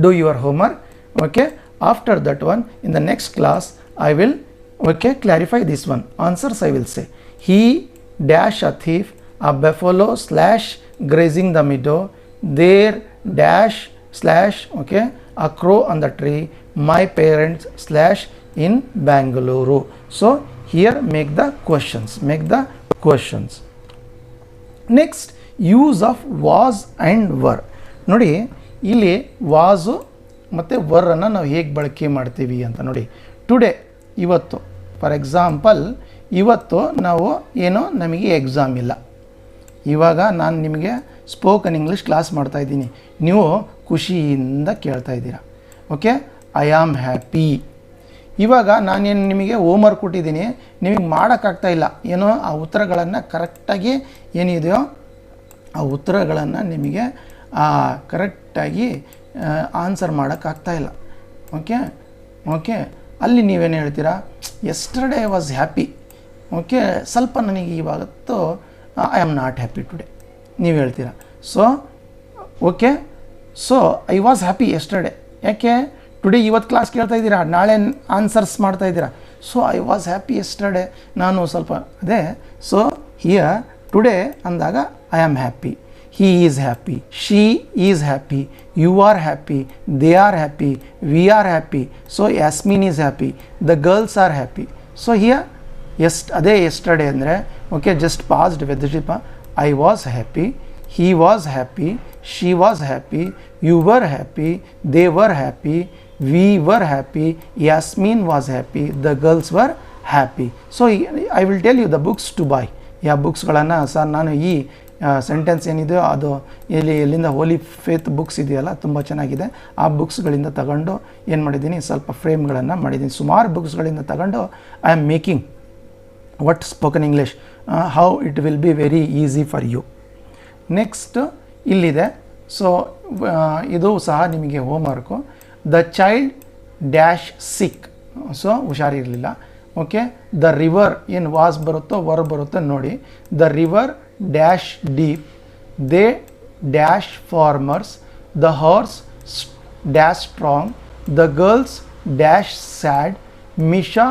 do your homework Okay, after that one, in the next class, I will, okay, clarify this one. Answers I will say. He dash a thief, a buffalo slash grazing the meadow, there dash slash, okay, a crow on the tree, my parents slash in Bangalore. So here make the questions, Next, use of was and were. ನೋಡಿ ಇಲ್ಲಿ ವಾಸು ಮತ್ತು ವರನ್ನು ನಾವು ಹೇಗೆ ಬಳಕೆ ಮಾಡ್ತೀವಿ ಅಂತ ನೋಡಿ. Today, ಇವತ್ತು, ಫಾರ್ ಎಕ್ಸಾಂಪಲ್ ಇವತ್ತು ನಾವು ಏನೋ ನಮಗೆ ಎಕ್ಸಾಮ್ ಇಲ್ಲ, ಇವಾಗ ನಾನು ನಿಮಗೆ ಸ್ಪೋಕನ್ ಇಂಗ್ಲೀಷ್ ಕ್ಲಾಸ್ ಮಾಡ್ತಾಯಿದ್ದೀನಿ, ನೀವು ಖುಷಿಯಿಂದ ಕೇಳ್ತಾ ಇದ್ದೀರಾ. Okay, I am happy. ಇವಾಗ ನಾನೇನು ನಿಮಗೆ ಹೋಮ್ವರ್ಕ್ ಕೊಟ್ಟಿದ್ದೀನಿ, ನಿಮಗೆ ಮಾಡೋಕ್ಕಾಗ್ತಾಯಿಲ್ಲ, ಏನೋ ಆ ಉತ್ತರಗಳನ್ನು ಕರೆಕ್ಟಾಗಿ ಏನಿದೆಯೋ ಆ ಉತ್ತರಗಳನ್ನು ನಿಮಗೆ ಕರೆಕ್ಟಾಗಿ ಆನ್ಸರ್ ಮಾಡೋಕ್ಕಾಗ್ತಾಯಿಲ್ಲ. ಓಕೆ, ಅಲ್ಲಿ ನೀವೇನು ಹೇಳ್ತೀರಾ, yesterday I was happy. Okay, ಸ್ವಲ್ಪ ನನಗೆ ಇವತ್ತು I am not happy today ನೀವು ಹೇಳ್ತೀರಾ. So I was happy yesterday. ಯಾಕೆ? ಟುಡೇ ಇವತ್ತು ಕ್ಲಾಸ್ ಕೇಳ್ತಾ ಇದ್ದೀರಾ, ನಾಳೆ ಆನ್ಸರ್ಸ್ ಮಾಡ್ತಾ ಇದ್ದೀರಾ. So I was happy yesterday, ನಾನು ಸ್ವಲ್ಪ ಅದೇ. ಸೊ ಹಿಯರ್ ಟುಡೇ ಅಂದಾಗ I am happy, he is happy, she is happy, you are happy, they are happy, we are happy. So Yasmin is happy, the girls are happy. So here ಅದೇ yesterday ಅಂದರೆ okay, just passed ವೆದರ್ಶಿಪ್. I was happy, he was happy, she was happy, you were happy, they were happy, we were happy, Yasmin was happy, the girls were happy. So I will tell you the books to buy. ಯಾವ ಬುಕ್ಸ್ಗಳನ್ನು sir ನಾನು ಈ sentence ಏನಿದೆಯೋ ಅದು ಎಲ್ಲಿಂದ ಹೋಲಿ faith books ಇದೆಯಲ್ಲ, ತುಂಬ ಚೆನ್ನಾಗಿದೆ. ಆ ಬುಕ್ಸ್ಗಳಿಂದ ತಗೊಂಡು ಏನು ಮಾಡಿದ್ದೀನಿ, ಸ್ವಲ್ಪ ಫ್ರೇಮ್ಗಳನ್ನು ಮಾಡಿದ್ದೀನಿ. ಸುಮಾರು ಬುಕ್ಸ್ಗಳಿಂದ ತಗೊಂಡು I am making what spoken English, how it will be very easy for you. Next ಇಲ್ಲಿದೆ. ಸೊ ಇದು ಸಹ ನಿಮಗೆ homework. The child dash sick. So ಹುಷಾರಿರಲಿಲ್ಲ. ಓಕೆ, ದ ರಿವರ್ ಏನು ವಾಸ್ ಬರುತ್ತೋ ವರ್ ಬರುತ್ತೋ ನೋಡಿ. The river dash deep, they dash farmers, the horse dash strong, the girls dash sad, Misha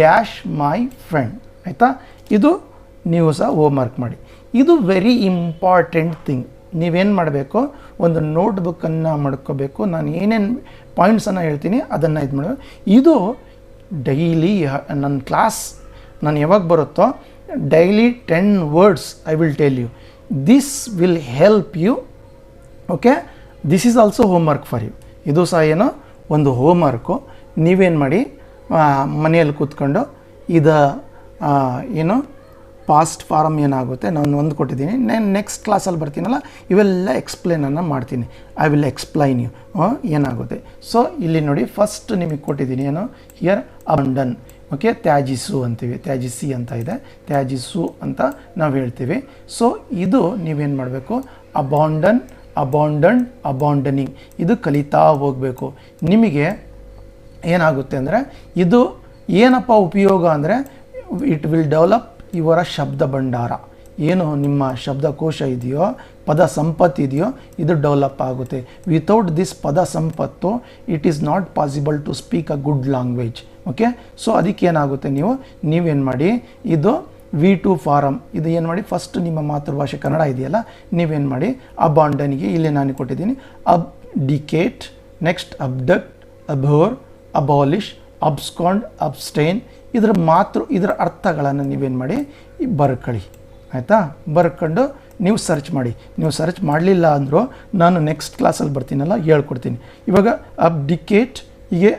dash my friend. ಆಯಿತಾ? ಇದು ನೀವು ಸಹ ಹೋಮ್ವರ್ಕ್ ಮಾಡಿ. ಇದು ವೆರಿ ಇಂಪಾರ್ಟೆಂಟ್ ಥಿಂಗ್. ನೀವೇನು ಮಾಡಬೇಕು, ಒಂದು ನೋಟ್ಬುಕ್ಕನ್ನು ಮಾಡ್ಕೋಬೇಕು. ನಾನು ಏನೇನು ಪಾಯಿಂಟ್ಸನ್ನು ಹೇಳ್ತೀನಿ ಅದನ್ನು ಇದು ಮಾಡಬೇಕು. ಇದು ಡೈಲಿ ನನ್ನ ಕ್ಲಾಸ್ ನಾನು ಯಾವಾಗ ಬರುತ್ತೋ daily 10 words I will tell you. This will help you. Okay, this is also homework for you. ಇದು ಸಹ ಏನೋ ಒಂದು ಹೋಮ್ವರ್ಕು. ನೀವೇನು ಮಾಡಿ, ಮನೆಯಲ್ಲಿ ಕೂತ್ಕೊಂಡು ಇದು ಏನು ಪಾಸ್ಟ್ ಫಾರಮ್ ಏನಾಗುತ್ತೆ ನಾನು ಒಂದು ಕೊಟ್ಟಿದ್ದೀನಿ, ನಾನು ನೆಕ್ಸ್ಟ್ ಕ್ಲಾಸಲ್ಲಿ ಬರ್ತೀನಲ್ಲ ಇವೆಲ್ಲ ಎಕ್ಸ್ಪ್ಲೇನನ್ನು ಮಾಡ್ತೀನಿ. ಐ ವಿಲ್ ಎಕ್ಸ್ಪ್ಲೈನ್ ಯು ಏನಾಗುತ್ತೆ. ಸೊ ಇಲ್ಲಿ ನೋಡಿ, ಫಸ್ಟ್ ನಿಮಗೆ ಕೊಟ್ಟಿದ್ದೀನಿ ಏನು, ಹಿಯರ್ ಅಬಂಡನ್. ಓಕೆ, ತ್ಯಾಜಿಸು ಅಂತೀವಿ, ತ್ಯಾಜಿಸಿ ಅಂತ ಇದೆ, ತ್ಯಾಜಿಸು ಅಂತ ನಾವು ಹೇಳ್ತೀವಿ. ಸೊ ಇದು ನೀವೇನು ಮಾಡಬೇಕು, ಅಬಾಂಡನಿಂಗ್ ಇದು ಕಲಿತಾ ಹೋಗಬೇಕು. ನಿಮಗೆ ಏನಾಗುತ್ತೆ ಅಂದರೆ ಇದು ಏನಪ್ಪ ಉಪಯೋಗ ಅಂದರೆ, ಇಟ್ ವಿಲ್ ಡೆವಲಪ್ ಇವರ ಶಬ್ದ ಭಂಡಾರ. ಏನು ನಿಮ್ಮ ಶಬ್ದಕೋಶ ಇದೆಯೋ, ಪದ ಸಂಪತ್ತು ಇದೆಯೋ, ಇದು ಡೆವಲಪ್ ಆಗುತ್ತೆ. ವಿತೌಟ್ ದಿಸ್ ಪದ ಸಂಪತ್ತು it is not possible to speak a good language. Okay, so ಅದಕ್ಕೇನಾಗುತ್ತೆ, ನೀವೇನು ಮಾಡಿ, ಇದು V2 ಫಾರಮ್ ಇದು ಏನು ಮಾಡಿ, ಫಸ್ಟ್ ನಿಮ್ಮ ಮಾತೃಭಾಷೆ ಕನ್ನಡ ಇದೆಯಲ್ಲ, ನೀವೇನು ಮಾಡಿ, ಅಬಾಂಡನಿಗೆ ಇಲ್ಲಿ ನಾನು ಕೊಟ್ಟಿದ್ದೀನಿ ಅಬ್ಡಿಕೇಟ್, ನೆಕ್ಸ್ಟ್ ಅಬ್ಡಕ್ಟ್, ಅಬೋರ್, ಅಬಾಲಿಷ್, ಅಬ್ಸ್ಕಾಂಡ್, ಅಬ್ಸ್ಟೈನ್. ಇದರ ಅರ್ಥಗಳನ್ನು ನೀವೇನು ಮಾಡಿ ಬರ್ಕೊಳ್ಳಿ. ಆಯಿತಾ? ಬರ್ಕೊಂಡು ನೀವು ಸರ್ಚ್ ಮಾಡಿ. ನೀವು ಸರ್ಚ್ ಮಾಡಲಿಲ್ಲ ಅಂದರೂ ನಾನು ನೆಕ್ಸ್ಟ್ ಕ್ಲಾಸಲ್ಲಿ ಬರ್ತೀನಲ್ಲ ಹೇಳ್ಕೊಡ್ತೀನಿ. ಇವಾಗ ಅಬ್ಡಿಕೇಟ್ ಹೀಗೆ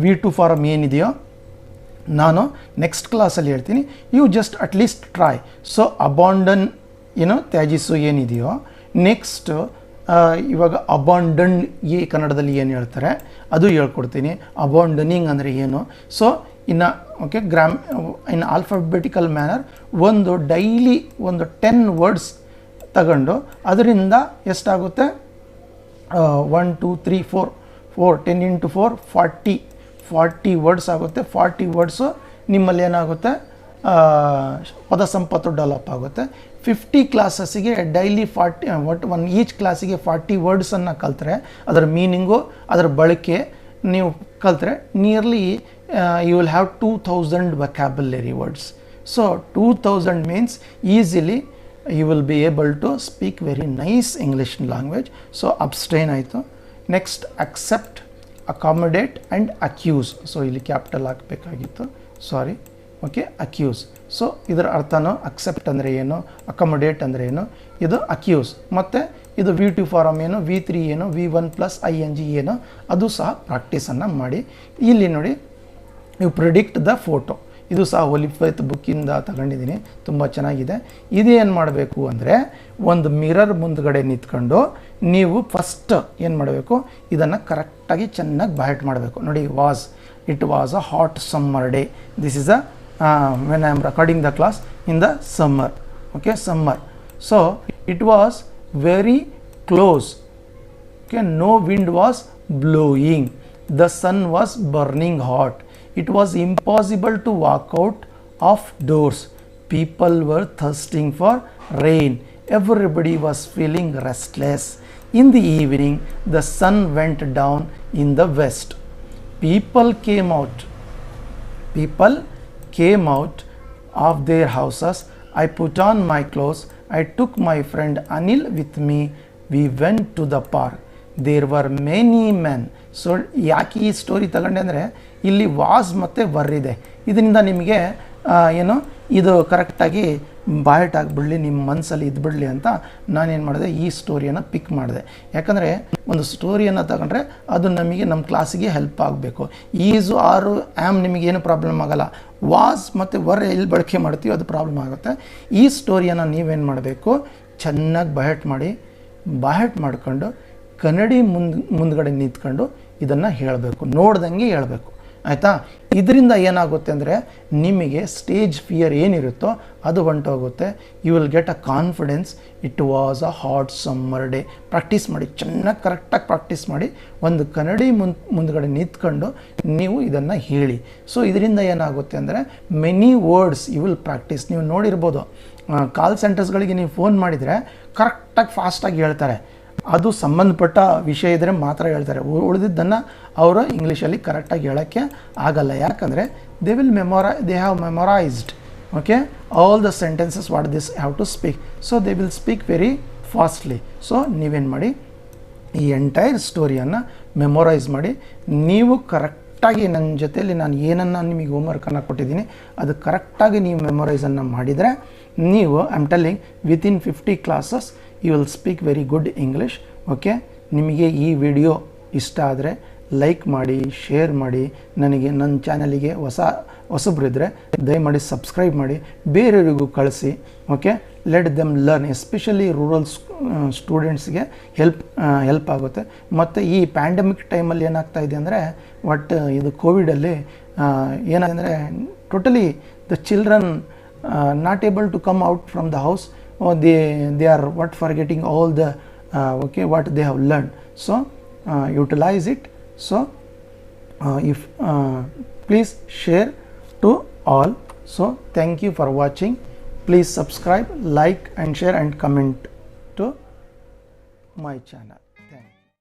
V2 ಫಾರಮ್ ಏನಿದೆಯೋ ನಾನು ನೆಕ್ಸ್ಟ್ ಕ್ಲಾಸಲ್ಲಿ ಹೇಳ್ತೀನಿ. You just at least try. So abandon ತ್ಯಾಜಿಸು ಏನಿದೆಯೋ, ನೆಕ್ಸ್ಟ್ ಇವಾಗ ಅಬಾಂಡನ್ ಈ ಕನ್ನಡದಲ್ಲಿ ಏನು ಹೇಳ್ತಾರೆ ಅದು ಹೇಳ್ಕೊಡ್ತೀನಿ. ಅಬಾಂಡನಿಂಗ್ ಅಂದರೆ ಏನು. ಸೊ ಇನ್ನು ಓಕೆ, ಇನ್ ಆಲ್ಫಾಬೆಟಿಕಲ್ ಮ್ಯಾನರ್ ಒಂದು ಡೈಲಿ ಒಂದು 10 words ತಗೊಂಡು ಅದರಿಂದ ಎಷ್ಟಾಗುತ್ತೆ, 1 2 3 4 10 × 4 40 words ಆಗುತ್ತೆ. 40 words ನಿಮ್ಮಲ್ಲಿ ಏನಾಗುತ್ತೆ, ಪದ ಸಂಪತ್ತು ಡೆವಲಪ್ ಆಗುತ್ತೆ. 50 ಕ್ಲಾಸಸ್ಸಿಗೆ ಡೈಲಿ 40 ಈಚ್ ಕ್ಲಾಸಿಗೆ 40 ವರ್ಡ್ಸನ್ನು ಕಲ್ತ್ರೆ ಅದರ ಮೀನಿಂಗು, ಅದರ ಬಳಕೆ ನೀವು ಕಲ್ತ್ರೆ nearly you will have 2000 vocabulary words. So 2000 means easily you will be able to speak very nice English language. So abstain ಆಯಿತು. Next accept, accommodate and accuse. So ಇಲ್ಲಿ ಕ್ಯಾಪಿಟಲ್ ಹಾಕಬೇಕಾಗಿತ್ತು, ಸಾರಿ. Okay, accuse. ಸೊ ಇದರ ಅರ್ಥನೂ accept ಅಂದರೆ ಏನು, accommodate ಅಂದರೆ ಏನು, ಇದು ಅಕ್ಯೂಸ್. ಮತ್ತು ಇದು V2 ಫಾರಮ್ ಏನು, V3 ಏನು, V1 + ING ಏನು, ಅದು ಸಹ ಪ್ರಾಕ್ಟೀಸನ್ನು ಮಾಡಿ. ಇಲ್ಲಿ ನೋಡಿ, ಯು ಪ್ರಿಡಿಕ್ಟ್ ದ ಫೋಟೋ. ಇದು ಸಹ ಒಲಿಫೆತ್ ಬುಕ್ಕಿಂದ ತಗೊಂಡಿದ್ದೀನಿ, ತುಂಬ ಚೆನ್ನಾಗಿದೆ. ಇದೇನು ಮಾಡಬೇಕು ಅಂದರೆ, ಒಂದು ಮಿರರ್ ಮುಂದ್ಗಡೆ ನಿಂತ್ಕೊಂಡು ನೀವು ಫಸ್ಟ್ ಏನು ಮಾಡಬೇಕು, ಇದನ್ನು ಕರೆಕ್ಟಾಗಿ ಚೆನ್ನಾಗಿ ಬೈಟ್ ಮಾಡಬೇಕು. ನೋಡಿ, it was a hot summer day. This is when I am recording the class in the summer. Okay, summer. So it was very close. Okay, no wind was blowing. The sun was burning hot. It was impossible to walk out of doors. People were thirsting for rain. Everybody was feeling restless. In the evening, the sun went down in the west. People came out of their houses. I put on my clothes. I took my friend Anil with me. We went to the park. There were many men. So ಯಾಕೆ ಈ story ತಗೊಂಡೆ ಅಂದರೆ, ಇಲ್ಲಿ was ಮತ್ತು ಇದೆ. ಇದರಿಂದ ನಿಮಗೆ ಏನು ಇದು ಕರೆಕ್ಟಾಗಿ ಬಾಯ್ಟ್ ಆಗಿಬಿಡಲಿ, ನಿಮ್ಮ ಮನಸ್ಸಲ್ಲಿ ಇದ್ಬಿಡಲಿ ಅಂತ ನಾನೇನು ಮಾಡಿದೆ, ಈ ಸ್ಟೋರಿಯನ್ನು ಪಿಕ್ ಮಾಡಿದೆ. ಯಾಕಂದರೆ ಒಂದು ಸ್ಟೋರಿಯನ್ನು ತಗೊಂಡ್ರೆ ಅದು ನಮಗೆ ನಮ್ಮ ಕ್ಲಾಸಿಗೆ ಹೆಲ್ಪ್ ಆಗಬೇಕು. ಈಸು ಆರು ಆ್ಯಮ್ ನಿಮಗೇನು ಪ್ರಾಬ್ಲಮ್ ಆಗೋಲ್ಲ. ವಾಸ್ ಮತ್ತು ಎಲ್ಲಿ ಬಳಕೆ ಮಾಡ್ತೀವಿ ಅದು ಪ್ರಾಬ್ಲಮ್ ಆಗುತ್ತೆ. ಈ ಸ್ಟೋರಿಯನ್ನು ನೀವೇನು ಮಾಡಬೇಕು, ಚೆನ್ನಾಗಿ ಬಾಯಟ್ ಮಾಡಿಕೊಂಡು ಕನ್ನಡಿ ಮುಂದ್ಗಡೆ ನಿಂತ್ಕೊಂಡು ಇದನ್ನು ಹೇಳಬೇಕು, ನೋಡ್ದಂಗೆ ಹೇಳಬೇಕು. ಆಯಿತಾ? ಇದರಿಂದ ಏನಾಗುತ್ತೆ ಅಂದರೆ, ನಿಮಗೆ ಸ್ಟೇಜ್ ಫಿಯರ್ ಏನಿರುತ್ತೋ ಅದು ಹೊಂಟೋಗುತ್ತೆ. You will get a confidence. It was a hot summer day. Practice ಮಾಡಿ, ಚೆನ್ನಾಗಿ ಕರೆಕ್ಟಾಗಿ ಪ್ರಾಕ್ಟೀಸ್ ಮಾಡಿ, ಒಂದು ಕನ್ನಡಿ ಮುಂದ್ಗಡೆ ನಿಂತ್ಕೊಂಡು ನೀವು ಇದನ್ನು ಹೇಳಿ. ಸೊ ಇದರಿಂದ ಏನಾಗುತ್ತೆ ಅಂದರೆ, many words you will practise. ನೀವು ನೋಡಿರ್ಬೋದು, ಕಾಲ್ ಸೆಂಟರ್ಸ್ಗಳಿಗೆ ನೀವು ಫೋನ್ ಮಾಡಿದರೆ ಕರೆಕ್ಟಾಗಿ ಫಾಸ್ಟಾಗಿ ಹೇಳ್ತಾರೆ. ಅದು ಸಂಬಂಧಪಟ್ಟ ವಿಷಯ ಇದ್ದರೆ ಮಾತ್ರ ಹೇಳ್ತಾರೆ. ಉಳಿದಿದ್ದನ್ನು ಅವರು ಇಂಗ್ಲೀಷಲ್ಲಿ ಕರೆಕ್ಟಾಗಿ ಹೇಳೋಕ್ಕೆ ಆಗಲ್ಲ. ಯಾಕಂದರೆ they have memorised, okay, all the sentences what this have to speak. So they will speak very fastly. So ನೀವೇನು ಮಾಡಿ, ಈ ಎಂಟೈರ್ ಸ್ಟೋರಿಯನ್ನು ಮೆಮೊರೈಸ್ ಮಾಡಿ, ನೀವು ಕರೆಕ್ಟಾಗಿ ನನ್ನ ಜೊತೆಯಲ್ಲಿ ನಾನು ಏನನ್ನು ನಿಮಗೆ ಹೋಮ್ವರ್ಕನ್ನು ಕೊಟ್ಟಿದ್ದೀನಿ ಅದು ಕರೆಕ್ಟಾಗಿ ನೀವು ಮೆಮೊರೈಸನ್ನು ಮಾಡಿದರೆ, ನೀವು I am telling within 50 classes you will speak very good English. Okay, ನಿಮಗೆ ಈ ವಿಡಿಯೋ ಇಷ್ಟ ಆದರೆ ಲೈಕ್ ಮಾಡಿ, ಶೇರ್ ಮಾಡಿ. ನನ್ನ ಚಾನಲಿಗೆ ಹೊಸಬ್ರಿದ್ದರೆ ದಯಮಾಡಿ ಸಬ್ಸ್ಕ್ರೈಬ್ ಮಾಡಿ, ಬೇರೆಯವರಿಗೂ ಕಳಿಸಿ. Okay, let them learn. Especially rural ಸ್ಟೂಡೆಂಟ್ಸ್ಗೆ ಹೆಲ್ಪ್ ಆಗುತ್ತೆ. ಮತ್ತು ಈ ಪ್ಯಾಂಡಮಿಕ್ ಟೈಮಲ್ಲಿ ಏನಾಗ್ತಾ ಇದೆ ಅಂದರೆ, ಇದು ಕೋವಿಡಲ್ಲಿ ಏನಾಗಿದೆ ಅಂದರೆ, totally the children not able to come out from the house. they are forgetting all the what they have learned. So utilize it. So if please share to all. So thank you for watching. Please subscribe, like and share and comment to my channel. Thank you.